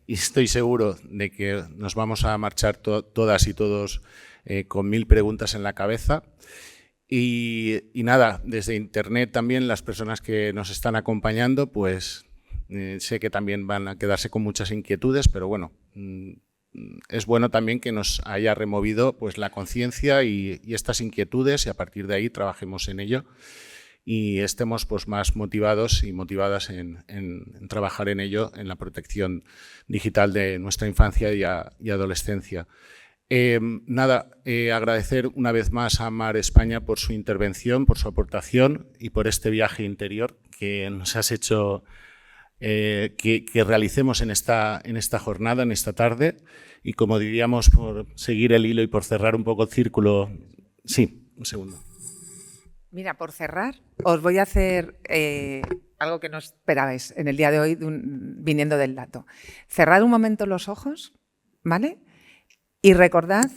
A: y estoy seguro de que nos vamos a marchar todas y todos con 1000 preguntas en la cabeza. Y nada, desde Internet también las personas que nos están acompañando, pues sé que también van a quedarse con muchas inquietudes, pero bueno, es bueno también que nos haya removido pues, la conciencia y estas inquietudes y a partir de ahí trabajemos en ello y estemos pues, más motivados y motivadas en trabajar en ello, en la protección digital de nuestra infancia y adolescencia. Agradecer una vez más a Mar España por su intervención, por su aportación y por este viaje interior que nos has hecho que realicemos en esta jornada, en esta tarde. Y como diríamos, por seguir el hilo y por cerrar un poco el círculo. Sí, un segundo.
B: Mira, por cerrar, os voy a hacer algo que no esperabais en el día de hoy viniendo del dato. Cerrad un momento los ojos, ¿vale? Y recordad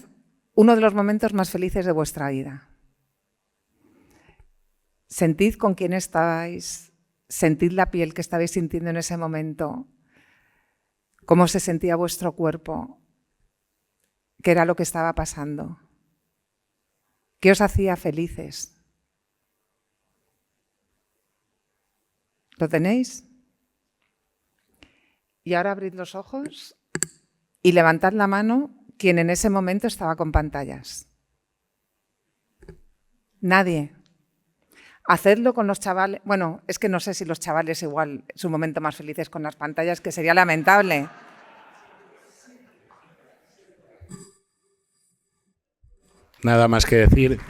B: uno de los momentos más felices de vuestra vida. Sentid con quién estabais, sentid la piel que estabais sintiendo en ese momento, cómo se sentía vuestro cuerpo, qué era lo que estaba pasando, qué os hacía felices. ¿Lo tenéis? Y ahora abrid los ojos y levantad la mano quien en ese momento estaba con pantallas. Nadie. Hacedlo con los chavales. Bueno, es que no sé si los chavales igual su momento más feliz es con las pantallas, que sería lamentable.
A: Nada más que decir.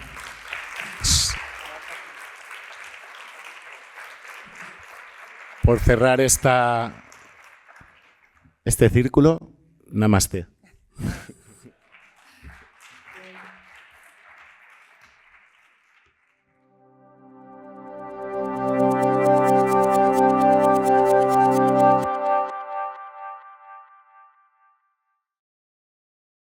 A: Por cerrar este círculo, namaste.